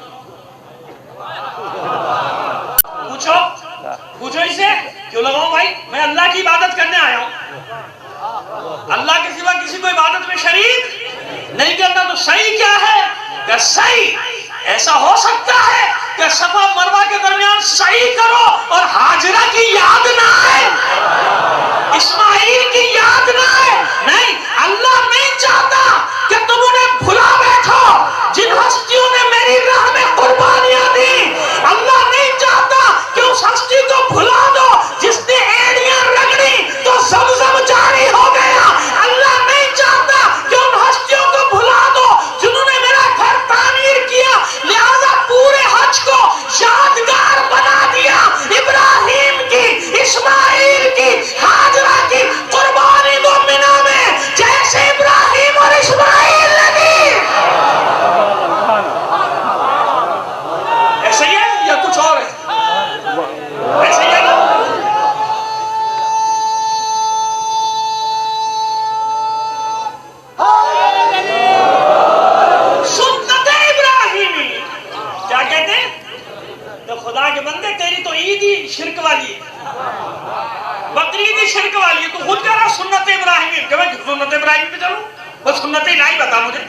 پوچھو اس سے کیوں لگاؤں بھائی؟ میں اللہ کی عبادت کرنے آیا ہوں. اللہ کے سوا کسی کو عبادت میں شریک نہیں کرنا. تو صحیح کیا ہے؟ کہ صحیح ایسا ہو سکتا ہے کہ صفا مروہ کے درمیان صحیح کرو اور ہاجرہ کی یاد نہ آئے، اسماعیل کی یاد نہ آئے. نہیں، اللہ نہیں چاہتا کہ تم انہیں بھلا بیٹھو جن ہستیوں نے میری راہ میں قربانیاں دی. اللہ نہیں چاہتا کہ اس ہستی کو بھلا دو جس نے ایڑیاں رگڑی تو زمزم جاری ہو گیا. اللہ نہیں چاہتا کہ ان ہستیوں کو بھلا دو جنہوں نے میرا گھر تعمیر کیا، لہذا پورے حج کو یادگار بنا دیا. ابراہیم کی، اسماعیل کی، ہاجرہ کی قربانی دو منا میں جیسے ابراہیم اور اسماعیل نے دی. ایسا ہی ہے یا کچھ اور ہے؟ ایسا ہی ہے نا؟ سنت ابراہیمی کیا کہتے ہیں؟ تو خدا کے بندے تیری تو عید ہی شرک والی ہے، بقرعید ہی شرک والی ہے. تو خود کہہ رہا سنت ابراہیمی، کہ میں سنت ابراہیمی پہ چلوں؟ وہ سنت الہی بتا مجھے.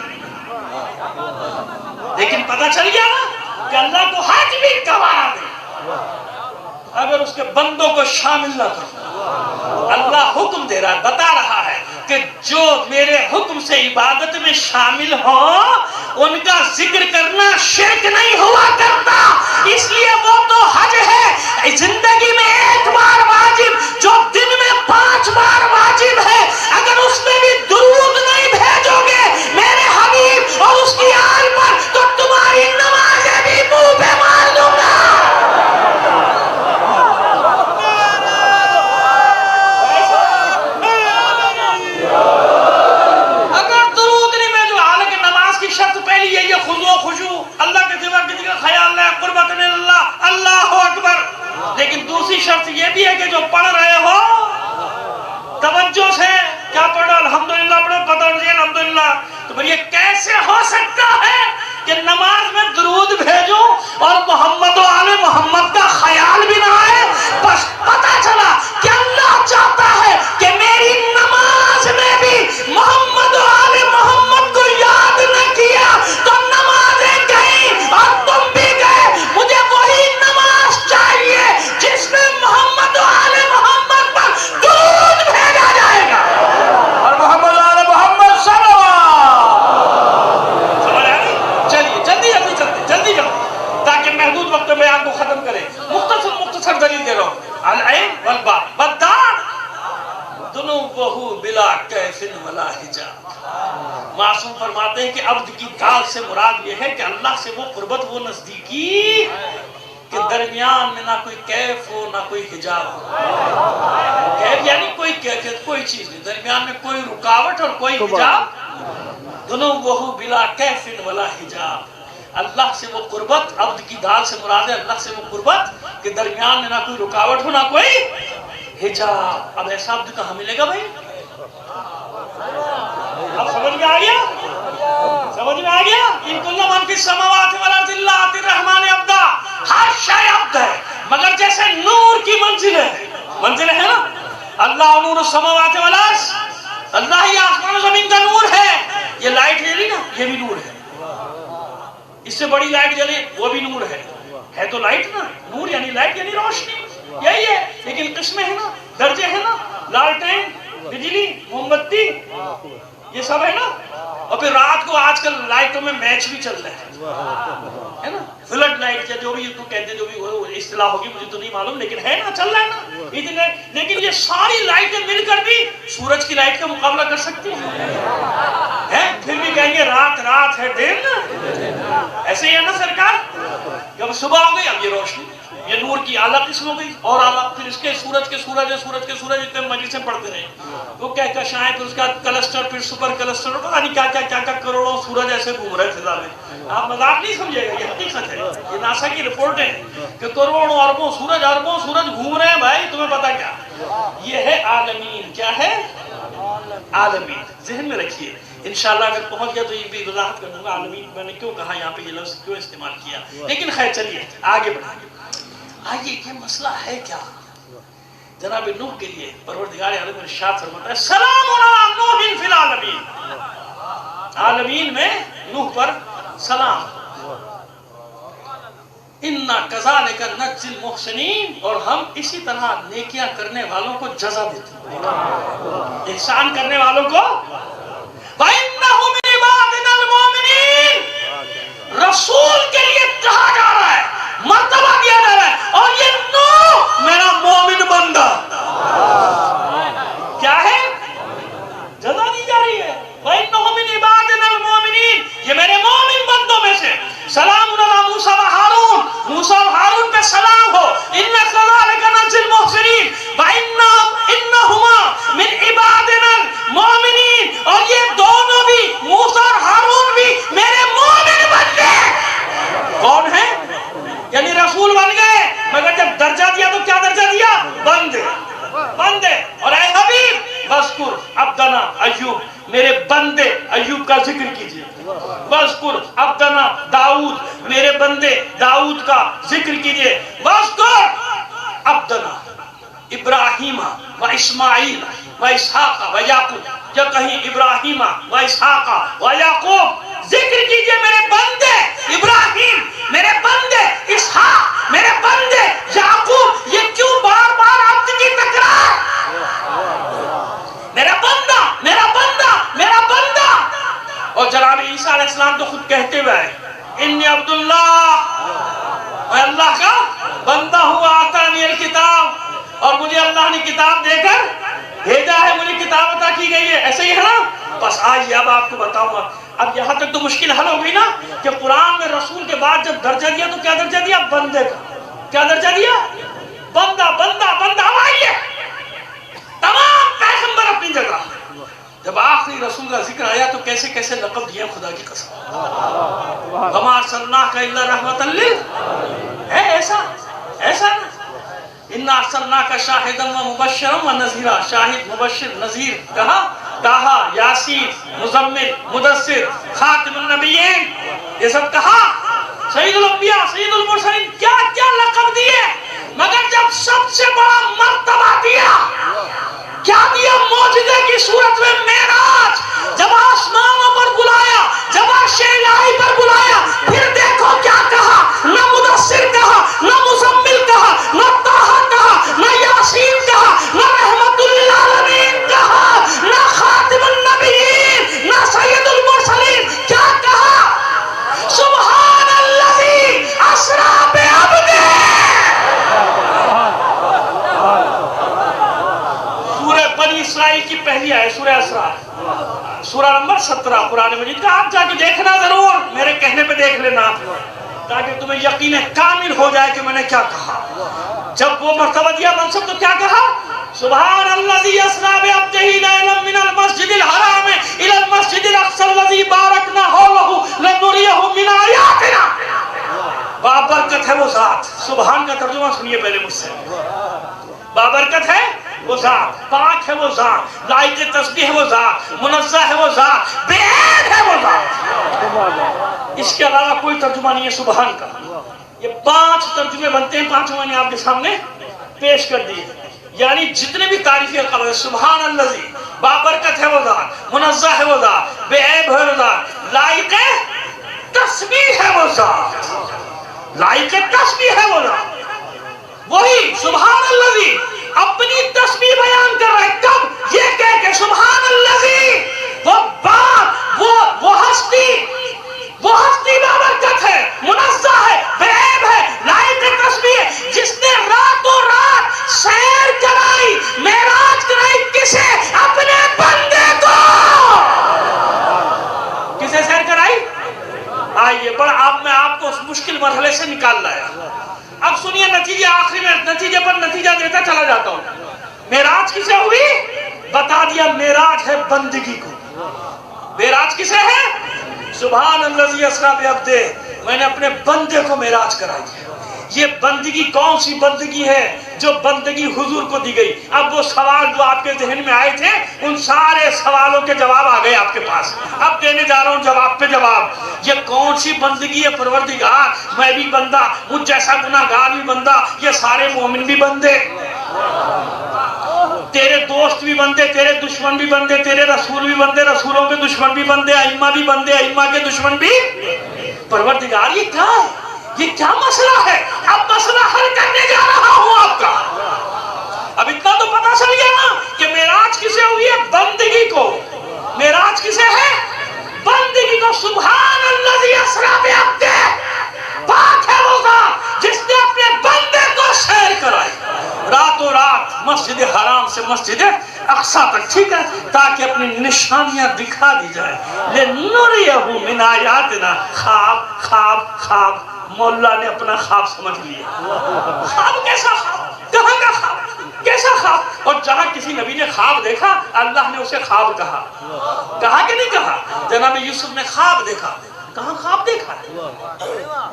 لیکن پتہ چل گیا نا کہ اللہ کو حج بھی گوارا دے اگر اس کے بندوں کو شامل نہ کرو. اللہ حکم دے رہا ہے، بتا رہا ہے کہ جو میرے حکم سے عبادت میں شامل ہوں ان کا ذکر کرنا شرک نہیں ہوا کرتا. اس لیے وہ تو حج ہے زندگی میں ایک بار واجب، جو دن میں 5 بار واجب ہے. اگر اس میں بھی درود نہیں بھیجو گے میرے حبیب اور اس کی آل پر تو تمہاری نمازیں بھی منہ پہ مار دوں گا. خشوع اللہ کے سوا کسی کا خیال نہ، قربت اللہ، اللہ اکبر. لیکن دوسری شرط یہ بھی ہے کہ جو پڑھ رہے ہو توجہ سے کیا پڑھا؟ الحمدللہ پڑھو، پتہ نہیں الحمدللہ. تو پھر یہ کیسے ہو سکتا ہے کہ نماز میں درود بھیجوں اور محمد و آل محمد کا خیال بھی نہ آئے؟ بس پتہ چلا کہ اللہ چاہتا ہے کہ میری نماز میں بھی محمد و آل محمد کو یاد نہ کیا تو نمازیں گئیں اور تم بھی گئے. مجھے وہی نماز چاہیے جس میں محمد و آل محمد پر درود بھیجا جائے گا. اور محمد آل محمد صلوات. سمجھ آئی؟ چلیے جلدی جلدی چلتے جلدی جلدی تاکہ محدود وقت میں بیان کو ختم کریں. مختصر دلیل دے رہا ہوں. العین والباء والدار ذنوبہ بلا کیف ولا حجاب. معصوم فرماتے ہیں کہ عبد کی دال سے مراد یہ ہے کہ اللہ سے وہ قربت، وہ نزدیکی کہ درمیان میں نہ کوئی کیف ہو نہ کوئی حجاب ہو. کیف یعنی کوئی کیفیت، کوئی چیز نہیں، درمیان میں کوئی رکاوٹ اور کوئی حجاب. ذنوبہ بلا کیف ولا حجاب. اللہ سے وہ قربت، عبد کی دال سے مراد ہے اللہ سے وہ قربت کہ درمیان میں نہ کوئی رکاوٹ ہو نہ کوئی حجاب. اب ایسا عبد کہاں ملے گا بھائی؟ اب سمجھ میں آ گیا؟ سمجھ میں آ گیا؟ ان کل من فی السماوات والارض الا آتی الرحمن عبدا. ہر شے عبد ہے مگر جیسے نور کی منزل ہے نا. اللہ نور السماوات والارض، اللہ ہی آسمان و زمین کا نور ہے. یہ لائٹ جلی نا، یہ بھی نور ہے. اس سے بڑی لائٹ جلے وہ بھی نور ہے تو لائٹ نا. نور یعنی لائٹ یعنی روشنی، یہی ہے. لیکن قسمیں ہیں نا، درجے ہیں نا. لالٹین، بجلی، موم بتی، یہ سب ہے نا. اور پھر رات کو آج کل لائٹوں میں میچ بھی چل رہا ہے نا، فلڈ لائٹ یا جو بھی اس کو کہتے ہیں، جو بھی اصطلاح ہوگی مجھے تو نہیں معلوم، لیکن ہے نا، چل رہا ہے نا اتنے. لیکن یہ ساری لائٹیں مل کر بھی سورج کی لائٹ کا مقابلہ کر سکتی ہیں؟ پھر بھی کہیں گے رات رات ہے دن. ایسے ہی ہے نا سرکار. جب صبح ہو گئی اب یہ روشنی، یہ نور کی اعلیٰ قسم ہو گئی اور اعلیٰ. پھر اس کے سورج اتنے مجلسیں پڑھتے رہے، وہ کہکشائیں، پھر اس کا کلسٹر، پھر سپر کلسٹر، پتہ نہیں کیا کروڑوں سورج ایسے گھوم رہے فضا میں. آپ مذاق نہیں سمجھے گا، یہ حقیقت ہے. یہ ناسا کی رپورٹ ہے کہ کروڑوں اربوں سورج گھوم رہے ہیں. بھائی تمہیں پتہ کیا؟ یہ ہے عالمین. کیا ہے؟ عالمین. ذہن میں رکھیے، انشاءاللہ اگر پہنچ گیا تو یہ بھی وضاحت کر دوں گا عالمین میں نے کیوں کہا، یہاں پہ یہ لفظ کیوں استعمال کیا. لیکن خیر چلیے آگے بڑھائیے. آئیے یہ مسئلہ ہے کیا؟ جناب نوح کے لیے پروردگار عالم ارشاد فرماتا ہے سلام علی نوح فی العالمین. عالمین میں نوح پر سلام. انا کذالک نجزی المحسنین. اور ہم اسی طرح نیکیاں کرنے والوں کو جزا دیتے ہیں، احسان کرنے والوں کو. وَإِنَّهُ مِنْ عِبَادِنَا الْمُؤْمِنِينَ. رسول کے لیے کہا جا رہا ہے، مرتبہ دیا جا رہا ہے، اور یہ نوح میرا مومن بندہ. کیا ہے؟ جزا دی جا رہی ہے. وَإِنَّهُ مِنْ عِبَادِنَا الْمُؤْمِنِينَ. یہ میرے مومن بندوں میں سے. سلام علی موسیٰ و ہارون. موسیٰ و ہارون پہ سلام ہو. اِنَّا كَذَلِكَ نَجْزِي الْمُحْسِنِينَ. وَإِنَّهُمَا مِنْ عِبَادِنَا الْمُؤْمِنِينَ. اور یہ دونوں بھی، موسیٰ اور ہارون بھی میرے مومن بندے. کون ہیں؟ یعنی رسول بن گئے مگر جب درجہ دیا تو کیا درجہ دیا؟ بندے. اور اے حبیب وذکر عبدنا ایوب. میرے بندے ایوب کا ذکر کیجئے. وذکر عبدنا داؤد. میرے بندے داؤد کا ذکر کیجئے. وذکر عبدنا ابراہیم و اسماعیل و اسحاق و یعقوب. جب کہیں ابراہیم و اسحاق و یعقوب ذکر کیجئے میرے بندے ابراہیم، میرے بندے اسحاق، میرے بندے یعقوب. یہ کیوں بار بار عبد کی تکرار؟ میرا بندہ، میرا بندہ، میرا بندہ. اور جناب عیسیٰ علیہ السلام تو خود کہتے ہوئے ہیں انی عبداللہ، میں اللہ کا بندہ ہوا. آتانی الکتاب. اور مجھے اللہ نے کتاب دے کر بھیجا ہے، مجھے کتاب عطا کی گئی ہے. ایسے ہی ہے نا. بس آئیے اب آپ کو بتاؤں گا. اب یہاں تک تو مشکل حل ہو گئی نا کہ قرآن میں رسول کے بعد جب درجہ دیا تو کیا درجہ دیا؟ بندے کا. کیا درجہ دیا؟ بندہ بندہ بندہ. اب آئیے تمام پیغمبر اپنی جگہ. جب آخری رسول کا ذکر آیا تو کیسے کیسے لقب دیا خدا کی قسم. وَمَا أَرْسَلْنَاكَ إِلَّا رَحْمَةً لِّلْعَالَمِينَ. ہے ایسا نا. اِنَّا أَرْسَلْنَاكَ شَاهِدًا وَمُبَشِّرًا وَنَذِيرًا. شاہد، مبشر، نذیر. کہا طٰہٰ، یاسین، مزمل، مدثر، خاتم النبیین، یہ سب کہا. سید الانبیاء، سید المرسلین، کیا کیا لقب دیے، مگر جب سب سے بڑا مرتبہ دیا، کیا دیا؟ معجزے کی صورت میں معراج. جب آسمانوں پر بلایا، جب عرش الہی پر بلایا، پھر دیکھو کیا کہا. نہ مدثر کہا، نہ مزمل کہا، نہ طٰہٰ کہا، نہ یاسین کہا، نہ رحمت للعالمین کہا، نہ خاتم النبیین، نہ سید المرسلین. کیا کہا؟ سبحان الذی اسریٰ بعبدہ. سورہ بنی اسرائیل کی پہلی آیت، سورہ اسراء، سورہ نمبر 17 قرآن مجید کا. آپ جا کے دیکھنا ضرور، میرے کہنے پہ دیکھ لینا، تاکہ تمہیں یقین کامل ہو جائے کہ میں نے کیا کہا. جب وہ مرتبہ دیا منصب تو کیا کہا؟ سبحان الذی اسریٰ بعبدہ لیلا من المسجد الحرام الی المسجد الاقصی الذی بارکنا حولہ لنریہ من آیاتنا. بابرکت ہے وہ ذات. سبحان کا ترجمہ سنیے پہلے مجھ سے. بابرکت ہے وہ ذات، پاک ہے وہ ذات، لائق تسبیح ہے وہ ذات، منزہ ہے وہ ذات، بے عیب ہے وہ ذات. اس کے علاوہ کوئی ترجمہ نہیں ہے سبحان کا. یہ 5 ترجمے بنتے ہیں، 5 میں نے آپ کے سامنے پیش کر دیے. یعنی جتنے بھی تعریفیں قبل سبحان الذی، بابرکت ہے وہ ذات، منزہ ہے وہ ذات، بے عیب ہے وہ ذات، لائق تسبیح ہے وہ ذات، لائق تسبیح ہے وہ ذات. وہی سبحان الذی اپنی تسبیح بیان کر رہا ہے. کب؟ یہ کہہ کہ سبحان الذی، وہ بات، وہ ہستی بابرکت ہے، منزہ ہے، بے عیب ہے، لائق تسبیح ہے، جس نے راتوں رات سیر کرائی، معراج کرائی. کسے؟ اپنے بندے کو. کسے سیر کرائی؟ آئیے بڑا میں آپ کو اس مشکل مرحلے سے نکال لایا. اب سنیے نتیجے، آخری میں نتیجے پر نتیجہ دیتا چلا جاتا ہوں. معراج کسے ہوئی؟ بتا دیا معراج ہے بندگی کو. معراج کسے ہے؟ سبحان الذی اسریٰ بعبدہ، میں نے اپنے بندے کو معراج کرائی ہے. یہ بندگی کون سی بندگی ہے؟ جو بندگی حضور کو دی گئی. اب وہ سوال جو آپ کے ذہن میں آئے تھے، ان سارے سوالوں کے جواب آ گئے آپ کے پاس. اب دینے جا رہا ہوں جواب پہ جواب. یہ کون سی بندگی ہے پروردگار؟ میں بھی بندہ، مجھ جیسا گناہگار بھی بندہ، یہ سارے مومن بھی بندے، تیرے دوست بھی بندے، تیرے دشمن بھی بندے، تیرے رسول بھی بندے، رسولوں کے دشمن بھی بندے، ائمہ بھی بندے، ائمہ کے دشمن بھی. پروردگار یہ کیا ہے؟ یہ کیا مسئلہ ہے؟ اب مسئلہ حل کرنے جا رہا ہوں آپ کا. اب اتنا تو پتا چل گیا نا کہ معراج کسے ہوئی ہے؟ بندگی کو. معراج کسے ہے؟ بندگی کو. سبحان الذی اسریٰ بعبدہ، پاک ہے وہ ذات جس نے اپنے بندے کو سیر کرائی راتوں رات مسجد حرام سے مسجد اقصی تک. ٹھیک ہے، تاکہ اپنی نشانیاں دکھا دی جائے. لنریہ من آیاتنا. خواب خواب خواب، مولا نے اپنا خواب سمجھ لیا. خواب کیسا خواب؟ کہاں کا خواب؟ کیسا خواب؟ اور جہاں کسی نبی نے خواب دیکھا، اللہ نے اسے خواب کہا. کہا کہ نہیں کہا؟ جناب یوسف نے خواب دیکھا. کہاں خواب دیکھا؟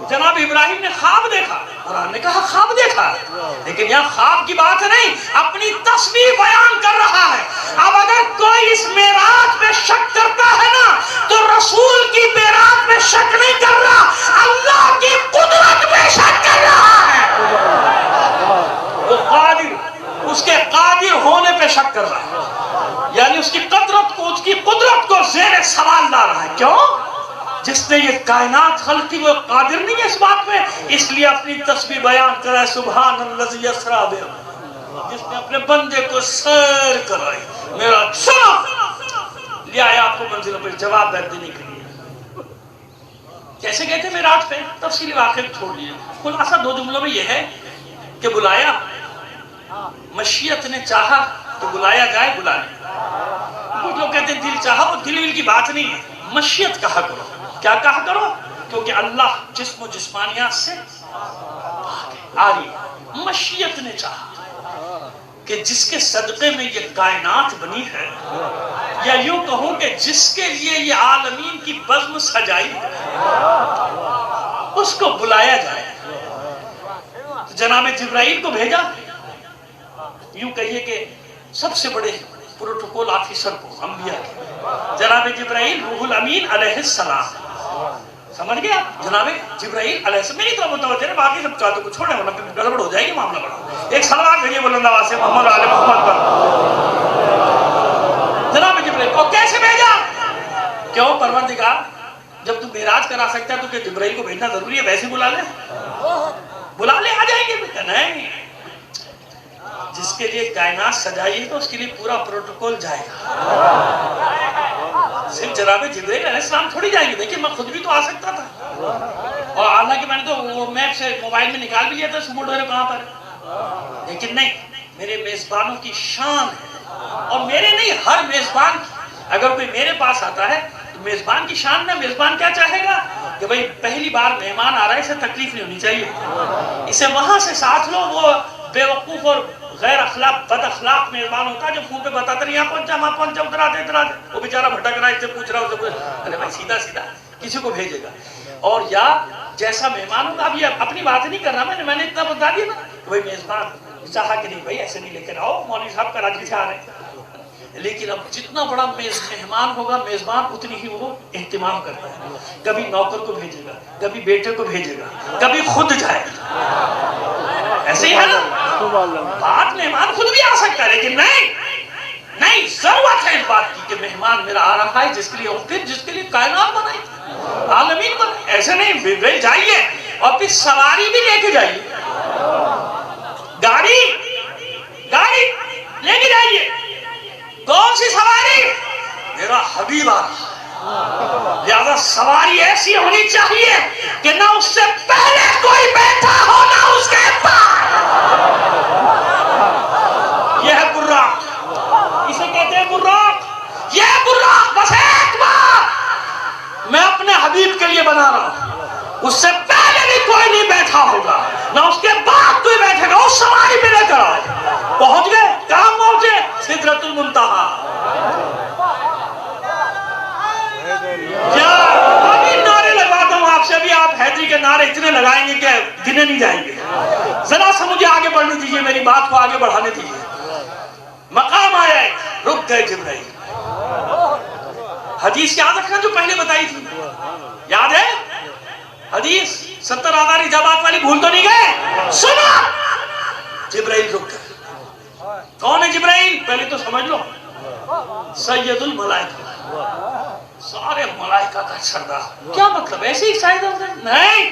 جناب ابراہیم نے خواب دیکھا، قرآن نے کہا خواب دیکھا. لیکن یہاں خواب کی بات نہیں، اپنی تصویر بیان کر رہا ہے. اب اگر کوئی اس معراج میں شک کرتا ہے نا، تو رسول کی معراج میں شک نہیں کر رہا، اللہ کی قدرت میں شک کر رہا ہے. وہ قادر، اس کے قادر ہونے پہ شک کر رہا ہے. یعنی اس کی قدرت کو زیر سوال لا رہا ہے. کیوں؟ جس نے یہ کائنات خلق کی وہ قادر نہیں ہے اس بات میں، اس لیے اپنی تسبیح بیان کرا. سبحان الذی اسریٰ بعبدہ، جس نے اپنے بندے کو سیر کرائی. میرا چلو لے آیا آپ کو منزل پر جواب دینے کے لیے. کیسے گئے تھے معراج پہ؟ تفصیلی واقعہ چھوڑ لیے. خلاصہ 2 جملوں میں یہ ہے کہ بلایا، مشیت نے چاہا تو بلایا جائے، بلا لیا. کچھ لوگ کہتے ہیں دل چاہا، وہ دل کی بات نہیں ہے، مشیت کہا کرو. کیا کہا کرو؟ کیونکہ اللہ جسم و جسمانیات سے آری. مشیت نے چاہا کہ جس کے صدقے میں یہ کائنات بنی ہے، یا یوں کہوں کہ جس کے لیے یہ عالمین کی بزم سجائی ہے، اس کو بلایا جائے. جناب جبرائیل کو بھیجا. یوں کہیے کہ سب سے بڑے پروٹوکول آفیسر کو انبیاء کے جناب جبرائیل روح الامین علیہ السلام. سمجھ گئے آپ؟ جناب جبرائیل علیہ السلام. میری تو متوجہ ہے، باقی سب چاہتے کو چھوڑیں ورنہ پھر گڑبڑ ہو جائے گی معاملہ بڑا. ایک صلوات بھیجیے بلند آواز سے محمد آل محمد پر. جناب جبرائیل کو کیسے بھیجا؟ کیوں پروردگار جب تو معراج کرا سکتا ہے تو کہ جبرائیل کو بھیجنا ضروری ہے؟ ویسے بلا لے، بلا لے، آ جائیں گے. نہیں، جس کے لیے کائنات سجائی ہے تو اس کے لیے پورا پروٹوکول جائے گا. صرف جناب جبرائیل علیہ السلام تھوڑی جائیں گے. دیکھیں میں خود بھی تو آ سکتا تھا، اور حالانکہ میں نے تو وہ میپ سے موبائل میں نکال بھی لیا تھا سموڈر کہاں پر، لیکن نہیں، میرے میزبانوں کی شان ہے. اور میرے نہیں، ہر میزبان اگر کوئی میرے پاس آتا ہے تو میزبان کی شان میں میزبان کیا چاہے گا کہ بھئی پہلی بار مہمان آ رہا ہے، اسے تکلیف نہیں ہونی چاہیے، اسے وہاں سے ساتھ لو. وہ بے وقوف اور غیر اخلاق بد اخلاق میزبان ہوتا ہے جو فون پہ بتاتا نہیں، یہاں پہنچ جا، وہاں پہنچ جا، ادھر آ دے. وہ بیچارہ بھٹک رہا ہے، اس سے پوچھ رہا ہے، اس سے پوچھ رہا ہے. ارے بھائی سیدھا سیدھا کسی کو بھیجے گا. اور یا جیسا مہمان ہوگا، اب یہ اپنی بات نہیں کر رہا میں نے اتنا بتا دیا نا کہ بھائی میزبان چاہا کہ نہیں بھائی ایسے نہیں لے کر آؤ، مولوی صاحب کراچی سے آ رہے ہیں. لیکن اب جتنا بڑا مہمان ہوگا میزبان اتنی ہی وہ اہتمام کرتا ہے. کبھی نوکر کو بھیجے گا، کبھی بیٹے کو بھیجے گا، کبھی خود جائے گا. ایسے ہی ہے نا، بات مہمان خود بھی آ سکتا ہے، لیکن نہیں، ضرورت ہے اس بات کی کہ مہمان میرا آ رہا ہے جس کے لیے، اور پھر جس کے لیے کائنات بنائی، عالمین بنائی. ایسے نہیں بھائی جائیے اور پھر سواری بھی لے کے جائیے، گاڑی لے کے جائیے. کون سی سواری؟ میرا حبیب آ رہا. لہذا سواری ایسی ہونی چاہیے کہ نہ اس سے پہلے کوئی بیٹھا ہو نہ اس کے بعد. یہ ہے براق، اسے کہتے ہیں براق. یہ ہے براق. بس ایک بار میں اپنے حبیب کے لیے بنا رہا ہوں، اس سے پہلے بھی کوئی نہیں بیٹھا ہوگا نہ اس کے بعد کوئی بیٹھے گا. اس سواری پہ لے کر آؤ. پہنچ گئے، کہاں پہنچے؟ سدرۃ المنتہا. ابھی نعرے لگاتا ہوں آپ سے، ابھی آپ حیدری کے نعرے اتنے لگائیں گے کہ گنے نہیں جائیں گے. ذرا سا مجھے آگے بڑھنے دیجئے، میری بات کو آگے بڑھانے دیجئے. مقام آیا ہے، رک گئے جبرائیل. حدیث یاد رکھنا جو پہلے بتائی تھی، یاد ہے حدیث 70 آدھار اجابات والی؟ بھول تو نہیں گئے؟ سنا. جبرائیل رک گئے. کون ہے جبرائیل؟ پہلے تو سمجھ لو، سید الملائکہ، سارے ملائکہ کا سردار. کیا مطلب ایسے ہی شاید نہیں،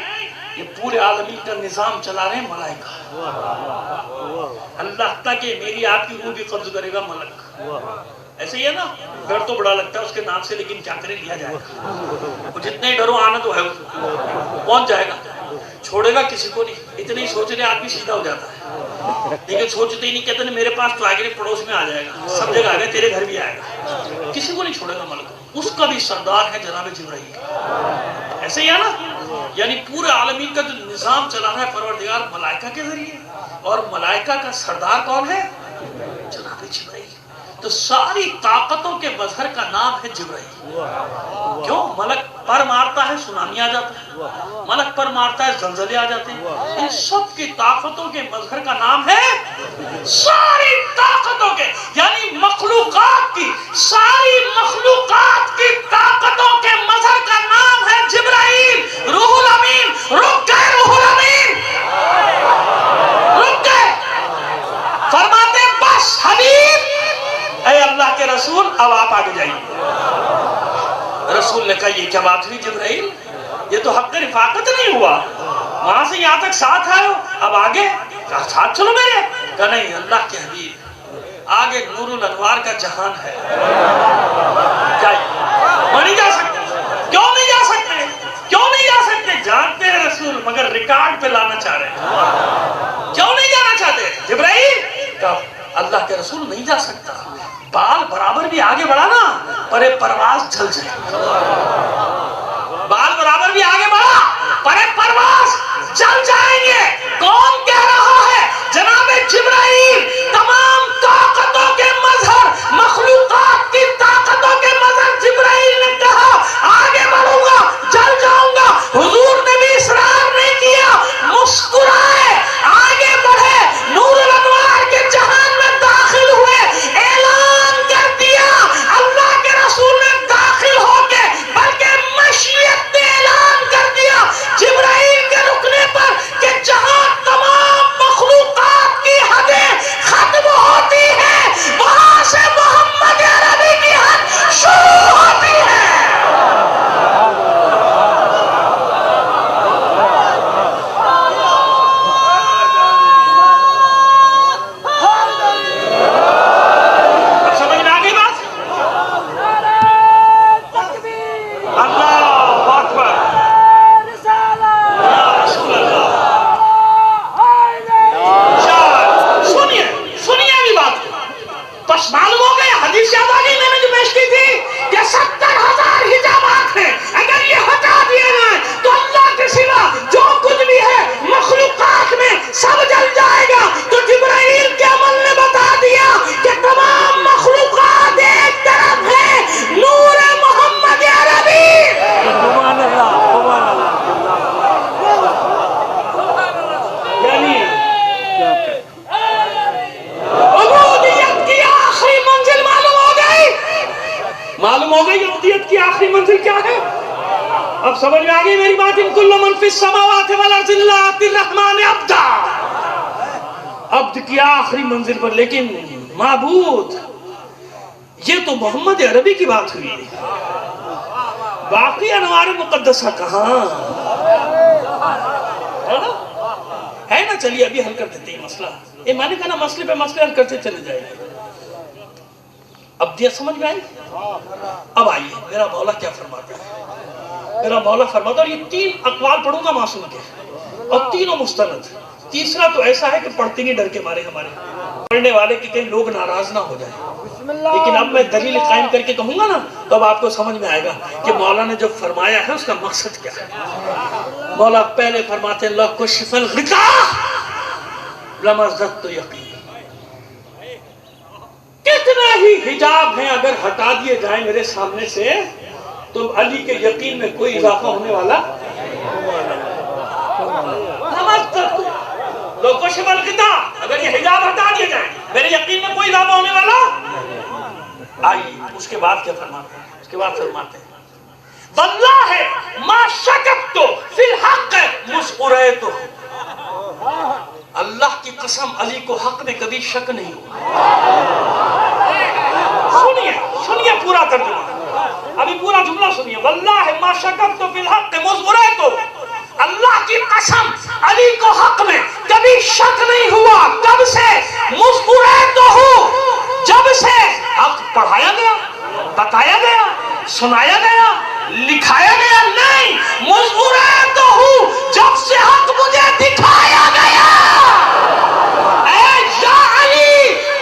یہ پورے عالمین کا نظام چلا رہے ہیں ملائکہ. اللہ تک کہ میری آپ کی روح بھی قبض کرے گا ملک. ایسے ہی ہے نا، ڈر تو بڑا لگتا ہے اس کے نام سے، لیکن کیا کرے، لیا جائے گا. وہ جتنے ہی ڈرو آنا تو ہے، پہنچ جائے گا، چھوڑے گا کسی کو نہیں. اتنے ہی سوچنے آدمی سیدھا ہو جاتا ہے، لیکن سوچتے ہی نہیں، کہتے ہیں میرے پاس تو آگے پڑوس میں آ جائے گا، سب جگہ آ گئے، تیرے گھر بھی آئے گا. کسی کو نہیں چھوڑے گا ملک. اس کا بھی سردار ہے جناب جبرائیل. ایسے ہی ہے نا، یعنی پورے عالمین کا جو نظام چلانا ہے پروردگار ملائکہ کے ذریعے. اور ملائکہ کا سردار کون ہے؟ جناب جبرائیل. تو ساری طاقتوں کے مظہر کا نام ہے جبرائیل. کیوں؟ ملک پر مارتا ہے سونامی آ جاتا ہے، ملک پر مارتا ہے زلزلے آ جاتے ہیں. ان سب کی طاقتوں کے مظہر کا نام ہے، ساری طاقتوں کے، یعنی مخلوقات کی، ساری مخلوقات کی طاقتوں کے مظہر کا نام ہے جبرائیل. روح الامین. رک گئے روح الامین، رک گئے. فرماتے ہیں بس حبیب، اے اللہ کے رسول اب آپ آگے جائیے. رسول نے کہا یہ کیا بات ہوئی جبرائیل؟ یہ تو حق رفاقت نہیں ہوا، وہاں سے یہاں تک ساتھ آئے ہو، اب آگے کہا ساتھ چلو میرے. کہا نہیں اللہ کے حبیب، آگے نور الانوار کا جہان ہے، جائیے. وہاں نہیں جا سکتے. کیوں نہیں جا سکتے؟ کیوں نہیں جا سکتے؟ جانتے ہیں رسول، مگر ریکارڈ پہ لانا چاہ رہے ہیں. کیوں نہیں جانا چاہتے جبرائیل؟ کہا اللہ کے رسول نہیں جا سکتا. بال برابر بھی آگے بڑھا نا، پرے پرواز جل جائے. بال برابر بھی آگے بڑھا، پرے پرواز جل جائیں گے. کون کہہ رہا ہے؟ جناب جبرائیل. تمام طاقتوں کے مظہر، مخلوقات کی طاقتوں کے مظہر جبرائیل نے کہا آگے بڑھوں گا، جل جاؤں گا. حضور نے بھی اصرار نہیں کیا، مسکرائے، آگے بڑھے، نور الانوار کے جہان میں داخل ہوئے. اعلان کیا معلوم ہو گیا حدیث یاد آ گئی میں نے جو پیش کی تھی کہ 70,000 حجابات ہیں، اگر یہ ہٹا دیے جائیں تو اللہ کے سوا جو کچھ بھی ہے مخلوقات میں سب جل جائے گا۔ تو جبرائیل کے عمل نے بتا دیا کہ تمام مخلوقات ایک طرف ہے، نور محمد عربی سبحان اللہ سبحان اللہ یعنی عبودیت کی آخری منزل معلوم ہو گئی عبودیت کی آخری منزل کیا ہے؟ اب سمجھ میں آ گئی میری بات؟ ان کل من فی السماوات والارض الا آتی الرحمن عبدا، عبد کی آخری منزل پر۔ لیکن معبود، یہ تو محمد عربی کی بات ہوئی، باقی انوار مقدسہ کہاں ہے نا؟ چلیے ابھی حل کر دیتے ہیں مسئلہ، یہ میں نے کہا نا مسئلے پہ مسئلے حل کرتے چلے جائیں گے۔ اب دیا سمجھ میں آئی؟ اب آئیے میرا مولا کیا فرماتا ہے۔ میرا مولا فرماتا ہے، اور یہ 3 اقوال پڑھوں گا معصوم کے، اور تینوں مستند۔ تیسرا تو ایسا ہے کہ پڑھتے نہیں ڈر کے مارے، ہمارے پڑھنے والے کہ کہیں لوگ ناراض نہ ہو جائیں، لیکن اب میں دلیل قائم کر کے کہوں گا نا تو اب آپ کو سمجھ میں آئے گا کہ مولا نے جو فرمایا ہے اس کا مقصد کیا ہے۔ مولا پہلے فرماتے ہیں لَوْ كُشِفَ الْغِطَاءُ لَمَزَّقْتُ يَقِينًا، کتنا ہی حجاب ہیں اگر ہٹا دیے جائیں میرے سامنے سے تو علی کے یقین میں کوئی اضافہ ہونے والا لوگ کو شبل کتا، اگر یہ حجاب ہٹا دیے جائیں میرے یقین میں کوئی اضافہ ہونے والا۔ آئیے اس کے بعد کیا فرماتے ہیں؟ اس کے بعد فرماتے ہیں واللہ ما شککت فی الحق مسئریت، اللہ کی قسم علی کو حق میں کبھی شک نہیں ہوا۔ سنیے پورا ترجمہ، ابھی پورا جملہ سنیے۔ واللہ ما شککت فی الحق مسئریت، اللہ کی قسم علی کو حق میں کبھی شک نہیں ہوا۔ کب سے؟ مسئریت ہو، جب سے حق پڑھایا گیا، بتایا گیا، سنایا گیا، لکھایا گیا نہیں، مسئریت ہو جب سے حق مجھے دکھایا گیا۔ اے یا علی،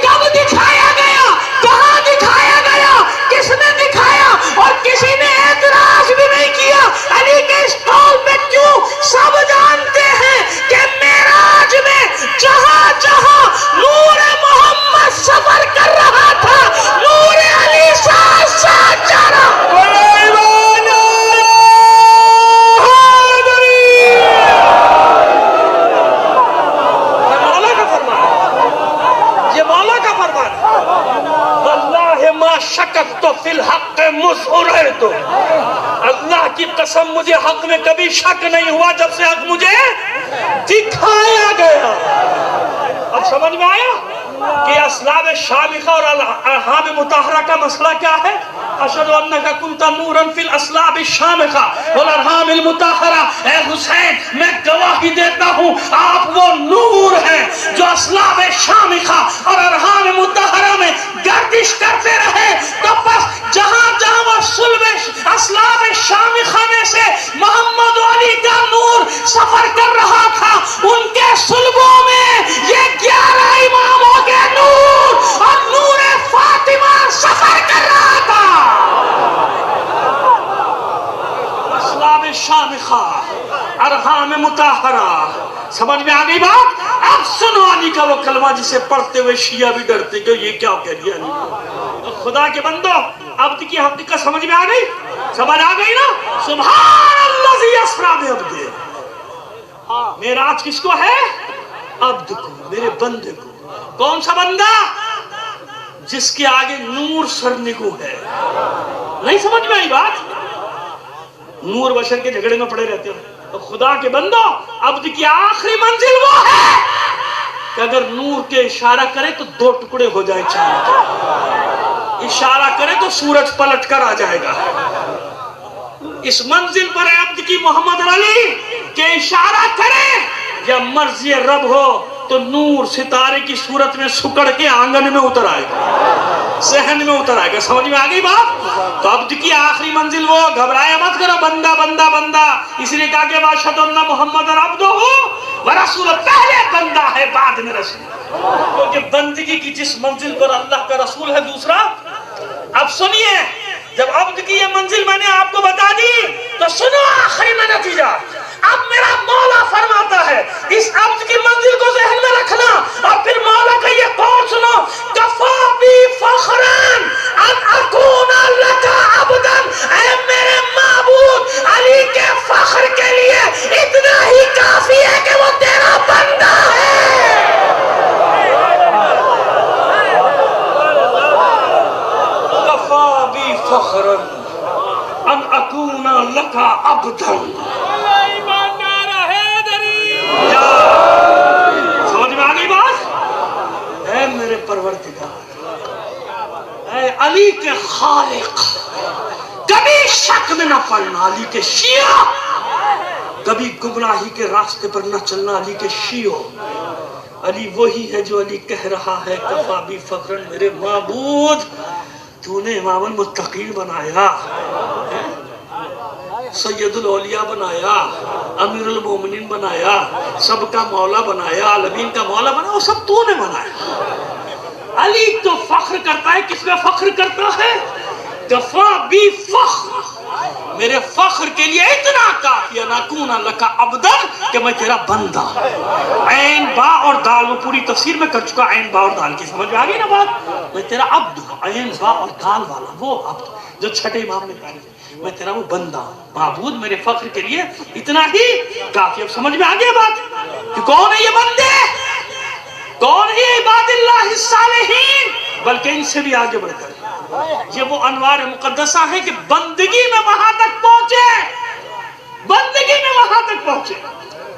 کب دکھایا گیا؟ کہاں دکھایا گیا؟ کس نے دکھایا؟ اور کسی نے اعتراض بھی نہیں کیا۔ علی کے اس قول پہ کیوں سب جانتے ہیں کہ معراج میں جہاں جہاں نور محمد سفر کر رہا تھا نور علی ساتھ ساتھ جا رہا۔ شکک تو فی الحق مسئریت، اللہ کی قسم مجھے حق میں کبھی شک نہیں ہوا جب سے حق مجھے دکھایا گیا۔ اب سمجھ میں آیا کہ اسلاب شامخہ اور ارحام مطہرہ کا مسئلہ کیا ہے؟ اشہد انک کنت نورا فی الاسلاب الشامخہ والارحام المطہرہ۔ اے حسین، میں گواہی دیتا ہوں آپ وہ نور ہیں جو اسلاب شامخہ اور ارحام مطہرہ میں گردش کرتے رہے۔ تو بس جہاں جہاں وہ صلب اسلاب شامخہ میں سے محمد علی کا نور سفر کر رہا تھا، ان کے صلبوں میں یہ 11 اماموں کے نور اور نور فاطمہ سفر کر رہا تھا۔ اسلاب شامخہ، ارحام مطہرہ، سمجھ میں آ گئی بات؟ اب سنو علی کا وہ کلمہ جسے پڑھتے ہوئے شیعہ بھی ڈرتے کہ یہ کیا کہہ رہی ہے۔ خدا کے بندو، عبد کی حقیقت سمجھ میں آ گئی؟ سمجھ آ گئی نا؟ سبحان الذی اسریٰ بعبدہ۔ معراج کس کو ہے؟ عبد کو، میرے بندے کو۔ کون سا بندہ؟ جس کے آگے نور سرنگو ہے۔ نہیں سمجھ میں آئی بات؟ نور بشر کے جھگڑے میں پڑے رہتے ہو تو خدا کے بندو، عبد کی آخری منزل وہ ہے کہ اگر نور کے اشارہ کرے تو 2 ٹکڑے ہو جائے چاند کے، اشارہ کرے تو سورج پلٹ کر آ جائے گا۔ اس منزل پر عبد کی محمد علی کہ اشارہ کرے یا مرضی رب ہو تو نور ستارے کی صورت میں سکڑ کے آنگن میں اتر آئے گا، ذہن میں اتر آئے گا۔ سمجھ میں آ گئی بات؟ تو عبد کی آخری منزل وہ، گھبرایا مت کرو، بندہ بندہ بندہ، اس لیے کہا کہ واشہد ان محمد عبدہ، ورسول پہلے بندہ ہے بعد میں رسول، کیونکہ بندگی کی جس منزل پر اللہ کا رسول ہے دوسرا۔ اب سنیے، جب عبد کی یہ منزل میں نے آپ کو بتا دی تو سنو آخری میں نتیجہ۔ اب میرا مولا فرماتا ہے اس عبد کی منزل کو ذہن میں رکھنا، اور پھر مولا کا یہ قول سنو، کفا بی فخران ان اکون لک عبدا، اے میرے معبود علی کے فخر کے لیے اتنا ہی کافی ہے کہ وہ تیرا بندہ ہے۔ کفا بی فخران ان اکون لک عبدا، سمجھ میں آگئی بات؟ اے میرے پروردگار، اے علی کے خالق، کبھی شک میں نہ پڑنا علی کے شیعہ، کبھی گمراہی کے راستے پر نہ چلنا علی کے شیعوں۔ علی وہی ہے جو علی کہہ رہا ہے کفا بی فخرن، میرے معبود تو نے امام المتقین بنایا، سید الاولیاء بنایا، امیر المومنین بنایا، سب کا مولا بنایا، عالمین کا مولا بنایا، وہ سب تو نے بنایا۔ علی تو فخر کرتا ہے، کس میں فخر کرتا ہے؟ کفا بی فخر، میرے فخر کے لیے اتنا کافی نکون لک عبدا کہ میں تیرا بندہ۔ عین با اور دال، وہ پوری تفسیر میں کر چکا، عین با اور دال کی سمجھ میں آگئی نا بات؟ میں تیرا عبد ہوں، عین با اور دال والا وہ عبد جو چھٹے امام نے تعریف ہے، میں تیرا وہ بندہ ہوں۔ معبود میرے فخر کے لیے اتنا ہی کافی۔ اب سمجھ میں آگئی بات کہ کون ہے یہ بندے، کون ہے یہ عباد اللہ الصالحین؟ بلکہ ان سے بھی آگے بڑھ کر یہ وہ انوار مقدسہ ہیں کہ بندگی میں وہاں تک پہنچے، بندگی میں وہاں تک پہنچے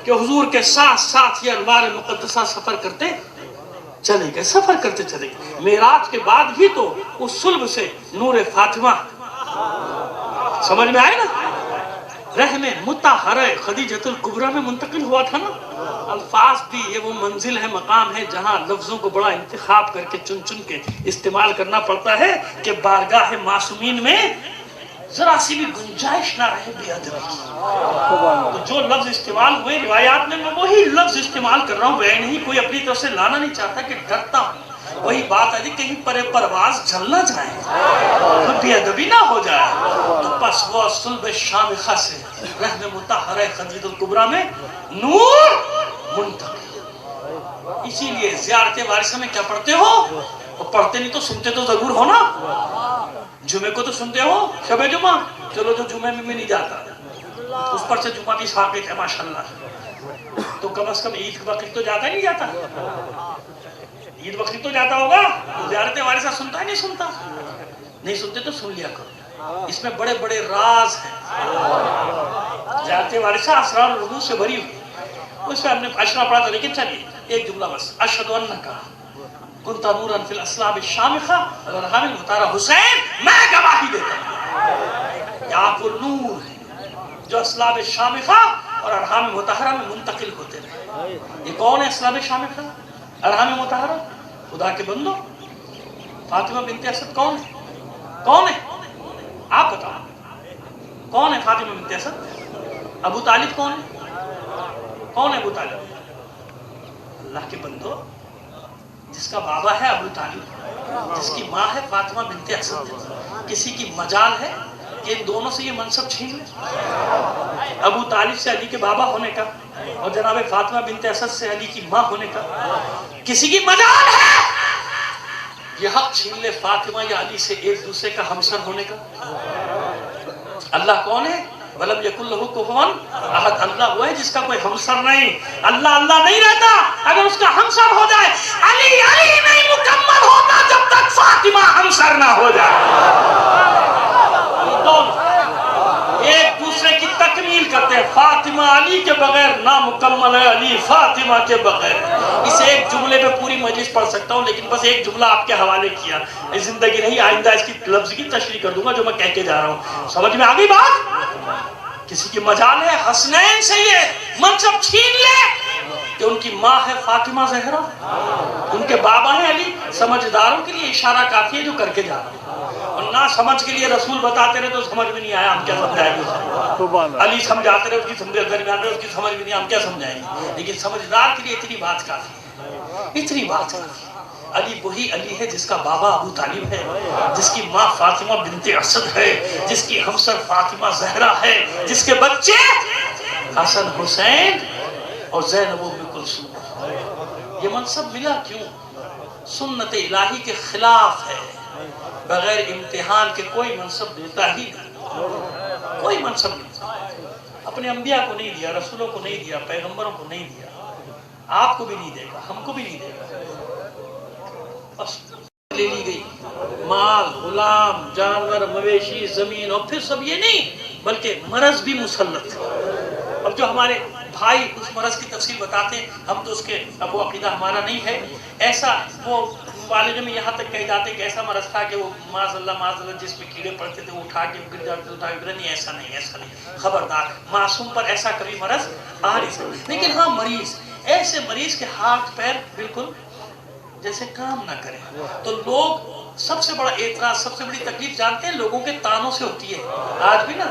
کہ حضور کے ساتھ ساتھ یہ انوار مقدسہ سفر کرتے چلے گئے، سفر کرتے چلے گئے۔ معراج کے بعد ہی تو اس صلب سے نور فاطمہ، سمجھ میں آئے نا، رحم مطہرہ خدیجۃ الکبریٰ میں منتقل ہوا تھا نا۔ الفاظ بھی یہ وہ منزل ہے، مقام ہے جہاں لفظوں کو بڑا انتخاب کر کے چن چن کے استعمال کرنا پڑتا ہے کہ بارگاہ معصومین میں ذرا سی بھی گنجائش نہ رہے بے ادبی کی۔ تو جو لفظ استعمال ہوئے روایات میں، میں وہی لفظ استعمال کر رہا ہوں، وہ نہیں کوئی اپنی طرف سے لانا نہیں چاہتا کہ ڈرتا ہوں۔ وہی بات ہے کہیں پرواز جل نہ جائے، بے ادبی نہ ہو جائے۔ تو پس وہ صلب شامخہ سے رحم مطہرہ خدیجۃ الکبریٰ میں نور منتقل۔ اسی لیے زیارت وارثہ میں کیا پڑھتے ہو؟ اور پڑھتے نہیں تو سنتے تو ضرور ہو نا۔ جمعے کو تو سنتے ہو، شب جمعہ، چلو جو جمعے میں نہیں جاتا اس پر سے جمعہ بھی ثابت ہے ماشاءاللہ، تو کم از کم عید بقرعید تو جاتا ہی نہیں جاتا، عید بقرعید تو جاتا ہوگا، زیارت وارثہ سنتا ہے نہیں سنتا؟ نہیں سنتے تو سن لیا کرو، اس میں بڑے بڑے راز ہیں۔ زیارت وارثہ اسرار الرموز سے بھری ہوئی، اس میں ہم نے اشرا پڑھا تھا، لیکن چلیے ایک جملہ بس، اشہد انک کنت نورا فی الاسلاب الشامخہ الارحام المطہرہ، حسین میں گواہی دیتا ہوں کہ آپ وہ نور ہیں جو اسلاب الشامخہ اور ارحام مطہرہ میں منتقل ہوتے رہے۔ یہ کون ہے اسلاب الشامخہ ارحام مطہرہ؟ خدا کے بندو، فاطمہ بنت اسد کون ہے؟ کون ہے آپ بتاؤ، کون ہے فاطمہ بنت اسد؟ ابو طالب کون ہے؟ کون ہے ابو طالب؟ اللہ کے بندو، جس کا بابا ہے ابو طالب، جس کی ماں ہے فاطمہ بنت اسد، کسی کی مجال ہے کہ ان دونوں سے یہ منصب چھین لے؟ ابو طالب سے علی کے بابا ہونے کا اور جناب فاطمہ بنت اسد سے علی کی ماں ہونے کا کسی کی مجال ہے یہ حق چھین لے فاطمہ یا علی سے ایک دوسرے کا ہمسر ہونے کا؟ اللہ کون ہے؟ وَلَمْ يَكُنْ لَهُ كُفُوًا أَحَدٌ، اللہ وہ ہے جس کا کوئی ہمسر نہیں۔ اللہ اللہ نہیں رہتا اگر اس کا ہمسر ہو جائے، علی علی نہیں مکمل ہوتا جب تک فاطمہ ہمسر نہ ہو جائے۔ ایک دوسرے کی تکمیل کرتے ہیں، فاطمہ علی کے بغیر نامکمل ہے، علی فاطمہ کے بغیر۔ اسے ایک جملے پہ پوری مجلس پڑھ سکتا ہوں، لیکن بس ایک جملہ آپ کے حوالے کیا، زندگی نہیں آئندہ اس کی لفظ کی تشریح کر دوں گا جو میں کہہ کے جا رہا ہوں۔ سمجھ میں آگئی بات؟ کسی کی مجال ہے حسنین سے یہ منصب چھین لے کہ ان کی ماں ہے فاطمہ زہرا، ان کے بابا ہیں علی. سمجھداروں کے لیے اشارہ کافی ہے جو کر کے جا رہا ہے، اور نہ سمجھ کے لیے رسول بتاتے رہے تو سمجھ میں نہیں آیا ہم کیا سمجھائیں گے. علی سمجھاتے رہے اس کی درمیان میں اس کی سمجھ میں نہیں ہم کیا سمجھائیں گے. لیکن سمجھدار کے لیے اتنی بات کافی ہے، اتنی بات کافی ہے. علی وہی علی ہے جس کا بابا ابو طالب ہے، جس کی ماں فاطمہ بنت اسد ہے، جس کی ہمسر فاطمہ زہرا ہے، جس کے بچے حسن حسین اور زینب ام کلثوم. یہ منصب ملا کیوں؟ سنت الہی کے خلاف ہے. بغیر امتحان کے کوئی منصب دیتا ہی نہیں، کوئی منصب نہیں. اپنے انبیاء کو نہیں دیا، رسولوں کو نہیں دیا، پیغمبروں کو نہیں دیا، آپ کو بھی نہیں دے گا، ہم کو بھی نہیں دے گا. بس لے لی گئی مال، غلام، جانور، مویشی، زمین، اور پھر سب یہ نہیں بلکہ مرض بھی مسلط. اب جو ہمارے بھائی اس مرض کی تفصیل بتاتے ہیں، ہم تو اس کے اب وہ عقیدہ ہمارا نہیں ہے. ایسا وہ مبالغے میں یہاں تک کہے جاتے کہ ایسا مرض تھا کہ وہ معاذ اللہ جس پہ کیڑے پڑتے تھے وہ اٹھا کے گر جاتے تھے، اٹھا کے نہیں. ایسا نہیں، ایسا نہیں. خبردار، معصوم پر ایسا کبھی مرض آ نہیں سکتا. لیکن ہاں مریض، ایسے مریض کے ہاتھ پیر بالکل جیسے کام نہ کریں تو لوگ سب سے بڑا اعتراض، سب سے بڑی تکلیف جانتے ہیں لوگوں کے تانوں سے ہوتی ہے. آج بھی نا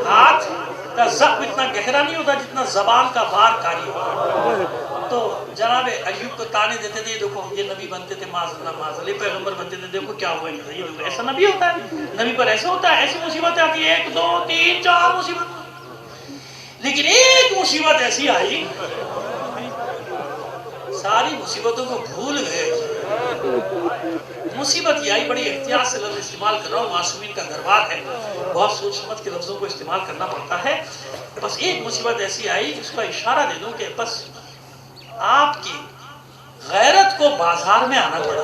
ہاتھ کا زخم اتنا گہرا نہیں ہوتا جتنا زبان کا بار کاری ہوتا. تو جناب ایوب کو تانے دیتے تھے، دیکھو یہ نبی بنتے تھے معاذ اللہ، پیغمبر بنتے تھے، دیکھو کیا ہوا. ایسا نبی ہوتا ہے؟ نبی پر ایسا ہوتا ہے؟ ایسی مصیبتیں آتی ہیں، 1 2 3 4 مصیبت. لیکن ایک مصیبت ایسی آئی ساری مصیبتوں کو بھول گئے. مصیبت یہ آئی، بڑی احتیاط سے لفظ استعمال کر رہا ہوں، معصومین کا دربار ہے، بہت سوچ سمجھ کے لفظوں کو استعمال کرنا پڑتا ہے. بس ایک مصیبت ایسی آئی جس کا اشارہ دے دوں کہ بس آپ کی غیرت کو بازار میں آنا پڑا.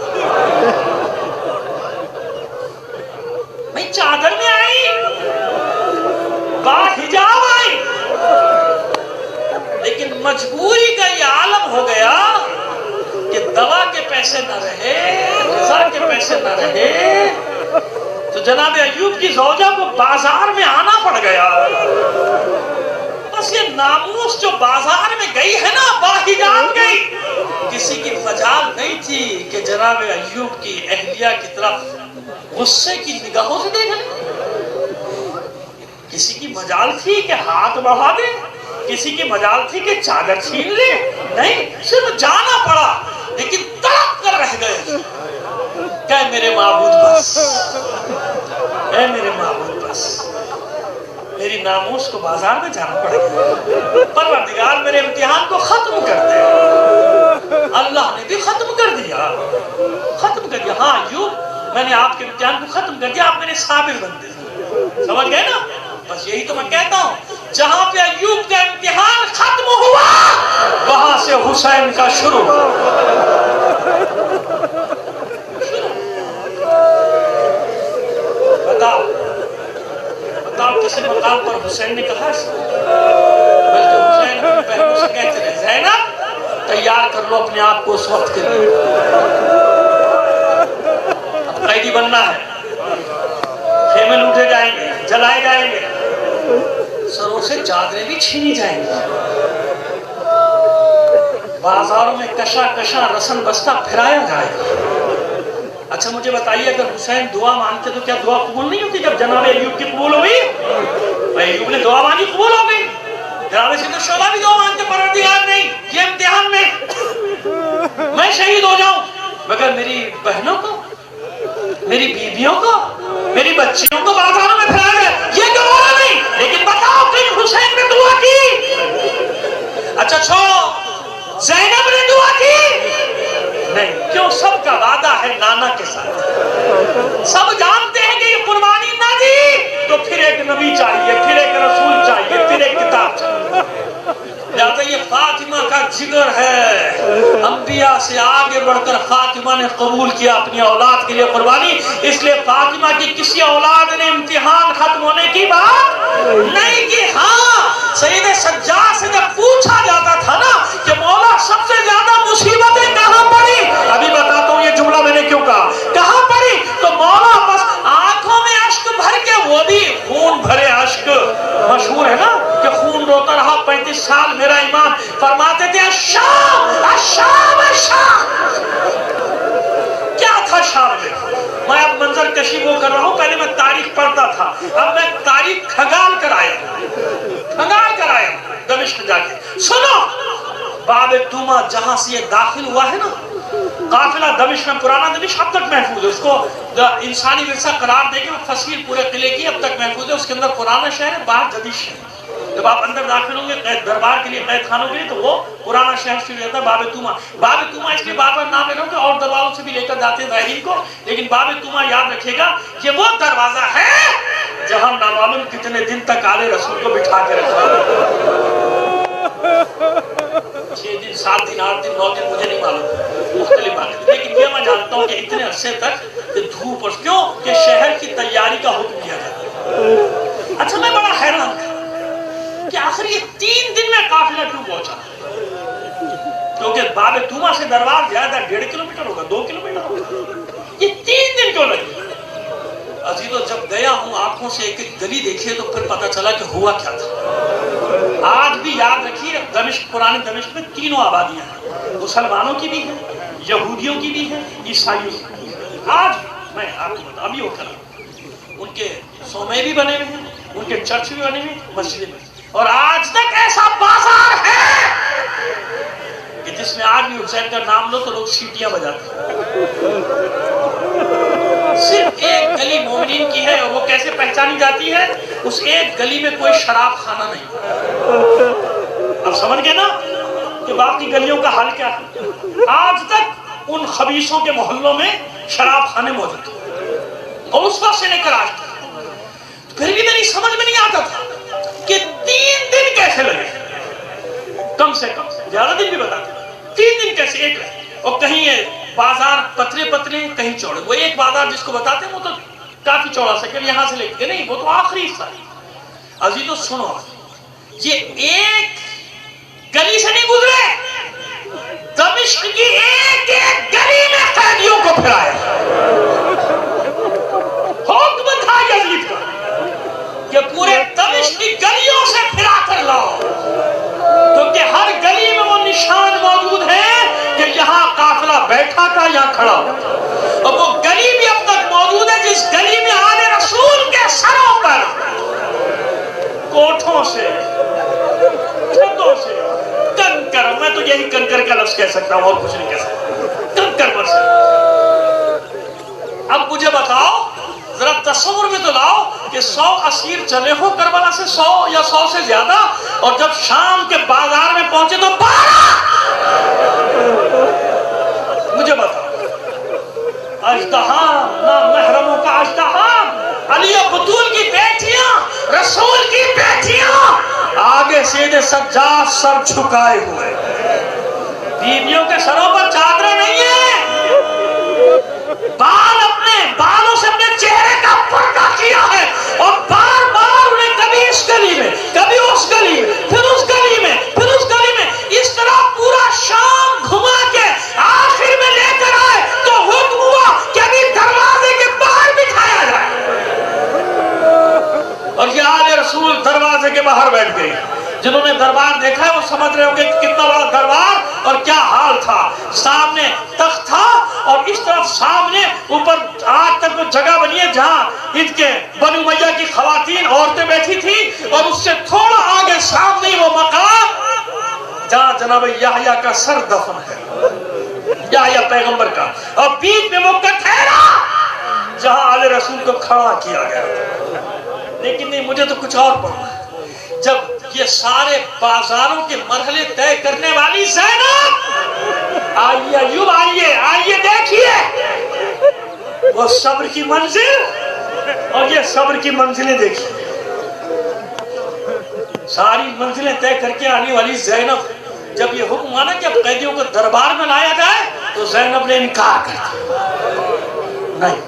میں چادر میں آئی، با حجاب آئی، لیکن مجبوری کا یہ عالم ہو گیا کہ دوا کے پیسے نہ رہے، غذا کے پیسے نہ رہے، تو جناب ایوب کی زوجہ کو بازار میں آنا پڑ گیا. بس یہ ناموس جو بازار میں گئی ہے نا، باحجاب گئی. کسی کی مجال نہیں تھی کہ جناب ایوب کی اہلیہ کی طرف غصے کی نگاہوں سے دیکھ لے. کسی کی مجال تھی کہ ہاتھ بڑھا دے، کسی کی مجال تھی کہ چادر چھین لے. نہیں، صرف جانا پڑا. لیکن تڑپ کر رہ گئے کہ اے میرے معبود بس، اے میرے معبود بس، میری ناموس کو بازار میں جانا پڑے گا. پروردگار میرے امتحان کو ختم کر دے. اللہ نے بھی ختم کر دیا، ختم کر دیا. ہاں ایوب، میں نے آپ کے امتحان کو ختم کر دیا، آپ میرے صابر بندے. سمجھ گئے نا؟ بس یہی تو میں کہتا ہوں، جہاں پہ ایوب کا امتحان ختم ہوا وہاں سے حسین کا شروع. بتاؤ کسی مقام پر حسین نے کہا اس کو، بلکہ حسین اپنی بہنوں سے کہتے رہے زینب تیار کر لو اپنے آپ کو اس وقت کے لیے، اب قیدی بننا ہے، خیمے لوٹے جائیں گے، جلائے جائیں گے، سروں سے چادریں بھی چھینی جائیں گی، بازاروں میں کشا کشا رسن بستہ پھرایا جائے گا. اچھا مجھے بتائیے اگر حسین دعا مانگتے تو کیا دعا قبول نہیں ہوتی؟ جب جناب ایوب کی قبول ہوئی، ایوب نے دعا مانگی، قبول ہو گئی. جناب سید الشہداء بھی دعا مانگتے، پروردگار نہیں، یہ امتحان میں شہید ہو جاؤں مگر میری بہنوں کو، میری بیویوں کو، میری بچیوں کو بازاروں میں پھیلا دے، یہ دعا نہیں. لیکن بتاؤ کہیں حسین نے دعا کی؟ اچھا چھوڑو، زینب نے دعا کی؟ نہیں. کیوں؟ سب کا وعدہ ہے نانا کے ساتھ. سب جانتے ہیں کہ یہ قربانی نہ دی تو پھر ایک نبی چاہیے، پھر ایک رسول چاہیے، پھر ایک کتاب چاہیے. لہذا یہ فاطمہ کا جگر ہے، انبیاء سے آگے بڑھ کر فاطمہ نے قبول کیا اپنی اولاد کے لیے قربانی. اس لیے فاطمہ کی کسی اولاد نے امتحان ختم ہونے کی بات نہیں کی. ہاں سید سجاد سے جب پوچھا جاتا تھا نا کہ مولا سب سے زیادہ مصیبتیں کہاں پڑی، ابھی بتاتا ہوں یہ جملہ میں نے کیوں کہا، کہاں پڑی، تو مولا بس آنکھوں میں اشک بھر کے، وہ بھی خون بھرے اشک. مشہور ہے نا کہ خون روتا رہا 35 سال میرا ایمان. فرماتے تھے شاہ شام میں. میں اب منظر کشی وہ کر رہا ہوں، پہلے میں تاریخ پڑھتا تھا، اب میں تاریخ کھنگال کر آیا دمشق جا کے. سنو، باب توما جہاں سے یہ داخل ہوا ہے نا، قافلہ دمشق میں، پرانا دمشق اب تک محفوظ ہے، اس کو انسانی ورثہ قرار دے کے وہ تصویر پورے قلعے کی اب تک محفوظ ہے. اس کے اندر پرانا شہر ہے، باہر جدید شہر. جب آپ اندر داخل ہوں گے قید دربار کے لیے، قید خانوں کے لیے، تو وہ پرانا شہر شروع ہوتا ہے باب توما. باب توما اس لیے بار بار نام لے رہا ہوں کہ اور دروازوں سے بھی لے کر جاتے ہیں زائرین کو، لیکن باب توما یاد رکھے گا کہ وہ دروازہ ہے جہاں نامعلوم کتنے دن تک آل رسول کو بٹھا کے رکھا. 6 دن 7 دن 8 دن 9 دن مجھے نہیں معلوم، مختلف باتیں، لیکن یہ میں جانتا ہوں کہ اتنے عرصے تک دھوپ، اور کیوں کہ شہر کی تیاری کا حکم دیا جاتا. اچھا، میں بڑا حیران تھا کہ آخر یہ 3 دن میں قافلہ کیوں پہنچا، کیونکہ باب توما سے دربار زیادہ 1.5 کلومیٹر ہوگا، 2 کلومیٹر ہوگا، یہ 3 دن کیوں لگے؟ عزیزو، جب گیا ہوں آنکھوں سے ایک ایک گلی دیکھیے تو پھر پتہ چلا کہ ہوا کیا تھا. آج بھی یاد رکھیے، دمشق، پرانے دمشق میں 3 آبادیاں ہیں، مسلمانوں کی بھی ہیں، یہودیوں کی بھی ہیں، عیسائیوں کی بھی ہیں. آج میں آپ کو بتا، ابھی ہو کر ان کے صومعے بھی بنے ہوئے ہیں، ان کے چرچ بھی بنے ہوئے ہیں، مسجدیں بھی، اور آج تک ایسا بازار ہے کہ جس میں آج بھی حسین کا نام لو تو لوگ سیٹیاں بجاتے ہیں. صرف ایک گلی مومنین کی ہے، اور وہ کیسے پہچانی جاتی ہے؟ اس ایک گلی میں کوئی شراب خانہ نہیں. اب سمجھ گئے نا کہ باقی گلیوں کا حال کیا ہے؟ آج تک ان خبیثوں کے محلوں میں شراب خانے موجود ہیں، اور اس وقت سے لے کر آج تک. پھر بھی میری سمجھ میں نہیں آتا تھا کہ 3 دن کیسے لگے، کم سے کم زیادہ دن بھی بتاتے، 3 دن کیسے ایک رہے. اور کہیں یہ بازار پتلے پتلے، کہیں چوڑے. وہ ایک بازار جس کو بتاتے ہیں وہ تو کافی چوڑا سکے، یہاں سے لے کے نہیں، وہ تو آخری حصہ ہے. عزیزو سنو، یہ ایک گلی سے نہیں گزرے، دمشق کی ایک ایک گلی میں قیدیوں کو پھرایا. حکم تھا یزید کا کہ پورے دمشق کی گلیوں سے پھرا کر لاؤ، کیونکہ ہر گلی میں وہ نشان موجود ہے کہ یہاں قافلہ بیٹھا تھا یا کھڑا. اور وہ گلی بھی اب تک موجود ہے جس گلی میں آل رسول کے سروں پر کوٹھوں سے، چھتوں سے کنکر، میں تو یہی کنکر کا لفظ کہہ سکتا ہوں اور کچھ نہیں کہہ سکتا، کنکر برسے. اب مجھے بتاؤ، ذرا تصور میں تو لاؤ کہ 100 اسیر چلے ہو کربلا سے، 100 یا 100 سے زیادہ، اور جب شام کے بازار میں پہنچے تو 12. مجھے بتاؤ، اژدہام، نامحرموں کا اژدہام، علی و بطول کی بیٹیاں، رسول کی بیٹیاں، آگے سیدھے سجاد سر جھکائے ہوئے، بیویوں کے سروں پر چادریں نہیں ہیں، بالوں سے اپنے چہرے کا پردہ کیا ہے، اور بار بار انہیں کبھی اس گلی میں، کبھی اس گلی میں، پھر اس گلی میں، پھر اس گلی میں، اس طرح پورا شام گھما کے آخر میں لے کر آئے تو حکم ہوا کہ ابھی دروازے کے باہر بٹھایا جائے. اور یہ آل رسول دروازے کے باہر بیٹھ گئی. جنہوں نے دربار دیکھا ہے وہ سمجھ رہے ہوں گے کتنا بڑا دربار اور کیا حال تھا. سامنے تخت تھا، اور اس طرف سامنے اوپر آج تک وہ جگہ بنی ہے جہاں ان کے بنو امیہ کی خواتین، عورتیں بیٹھی تھی، اور اس سے تھوڑا آگے سامنے وہ مقام جہاں جناب یحییٰ کا سر دفن ہے، یحییٰ پیغمبر کا، اور بیچ میں وہ کٹہرا جہاں آل رسول کو کھڑا کیا گیا. لیکن نہیں، مجھے تو کچھ اور پڑھنا ہے. جب یہ سارے بازاروں کے مرحلے طے کرنے والی زینب، آئیے ایوب، آئیے دیکھیے وہ صبر کی منزل، اور یہ صبر کی منزلیں دیکھیے. ساری منزلیں طے کر کے آنے والی زینب، جب یہ حکم آنا کہ اب قیدیوں کو دربار میں لایا جائے تو زینب نے انکار کر دیا. نہیں،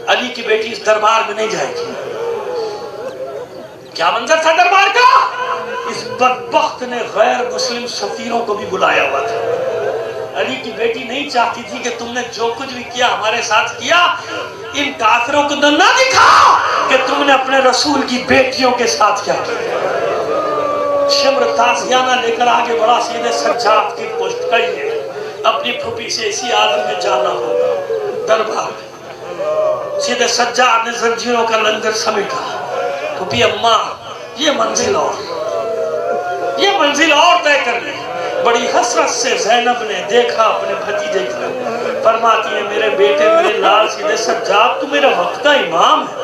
علی کی بیٹی اس دربار میں نہیں جائے گی. کیا منظر تھا دربار کا؟ اس بدبخت نے غیر مسلم سفیروں کو بھی بلایا ہوا تھا. علی کی بیٹی نہیں چاہتی تھی کہ تم نے جو کچھ بھی کیا ہمارے ساتھ کیا، ان کافروں کو نہ دکھاؤ کہ تم نے اپنے رسول کی بیٹیوں کے ساتھ کیا کیا. شمر تازیانہ لے کر آگے بڑھا، سیدھے سجاد کی پشت کہیے اپنی پھوپھی سے اسی عالم میں جانا ہوگا. دربار سیدھے سجاد نے زنجیروں کا لنگر سمیٹا تو بھی اماں یہ منزل اور طے کر لی. بڑی حسرت سے زینب نے دیکھا اپنے بھتیجے کی، فرماتی ہے میرے بیٹے میرے لال سیدھے سجاد تو میرا وقت کا امام ہے،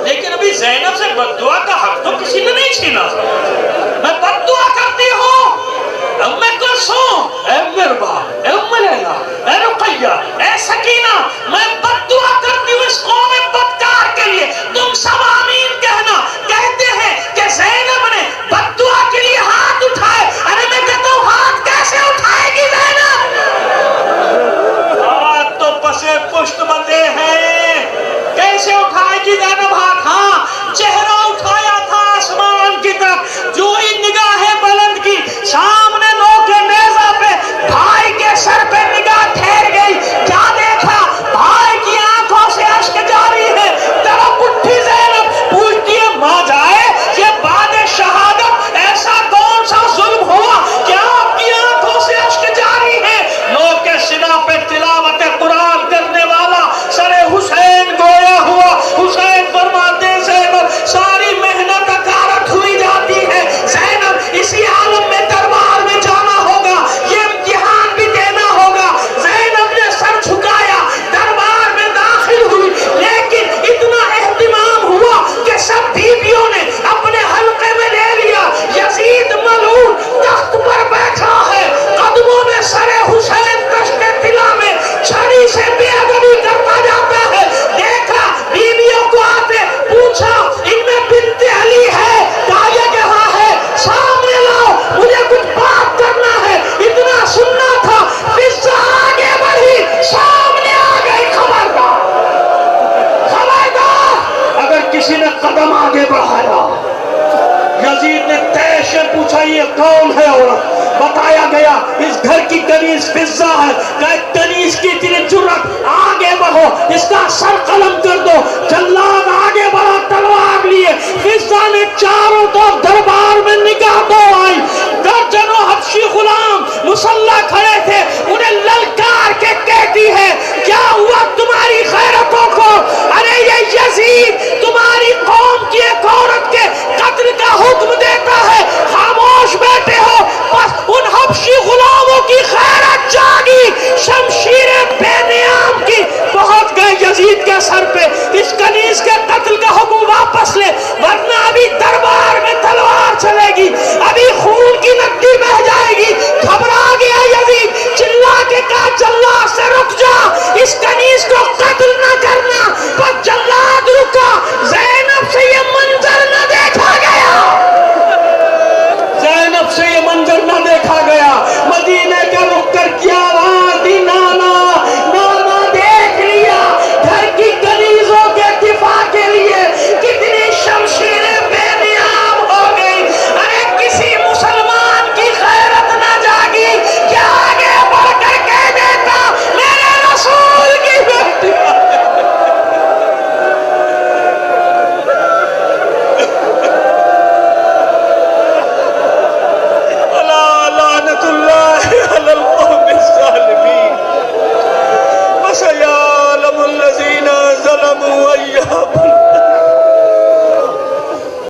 لیکن ابھی زینب سے بد دعا کا حق تو کسی نے نہیں چھینا. میں بد دعا کرتی ہوں ام کلثوم، اے مربا، اے ام لیلا، اے رقیہ، اے سکینہ، میں بد دعا کرتی ہوں اس قوم بدکار کے لیے. تم سب آمین کہنا. کہتے ہیں کہ زینب نے بد دعا کے لیے ہاتھ اٹھائے. ارے میں کہتا ہوں ہاتھ کیسے اٹھائے گی زینب؟ ہاتھ تو پسے پشت بندے ہیں، کیسے اٹھائے گی زینب ہاتھ؟ ہاں چہرہ اٹھایا تھا آسمان کی طرف، جو ہی نگاہ بلند کی سامنے لوگ کے نیزہ پہ بھائی کے سر پہ نگاہ ٹھہر گئی. کیا دیکھا؟ بھائی کی آنکھوں سے اشک جاری ہے. طرف اٹھی زینب، پوچھتی ہے ماں جائے یہ بعد شہادت ایسا کون سا ظلم ہوا کہ آپ کی آنکھوں سے اشک جاری ہے؟ لوگ کے سنا پہ تلاوت قرآن کرنے والا سر حسین گویا ہوا. حسین فرماتے زینب ساری محنت اکارت ہوئی جاتی ہے. زینب اسی عالم میں دربار میں جانا ہوگا، یہ امتحان بھی دینا ہوگا. زینب نے سر جھکایا، دربار میں داخل ہوئی، لیکن اتنا اہتمام ہوا کہ سب بیویوں نے اپنے حلقے میں لے لیا. یزید ملعون تخت پر بیٹھا ہے، قدموں میں سر حسین کشتے طلا میں چھڑی سے بے ادبی کرتا جاتا ہے. دیکھا بیویوں کو آتے، پوچھا ان میں بنت علی ہے؟ کہا یہ کہاں ہے؟ سامنے لاؤ مجھے کچھ بات کرنا ہے. اتنا سننا تھا. فضا آگے بڑھی، سامنے آ گئی. خبردار اگر کسی نے قدم آگے بڑھایا. یزید نے تیش سے پوچھا یہ کون ہے عورت؟ بتایا گیا اس گھر کی کنیز فضا ہے. کہ کنیز کی اتنی جرأت، آگے بڑھو، اس کا سر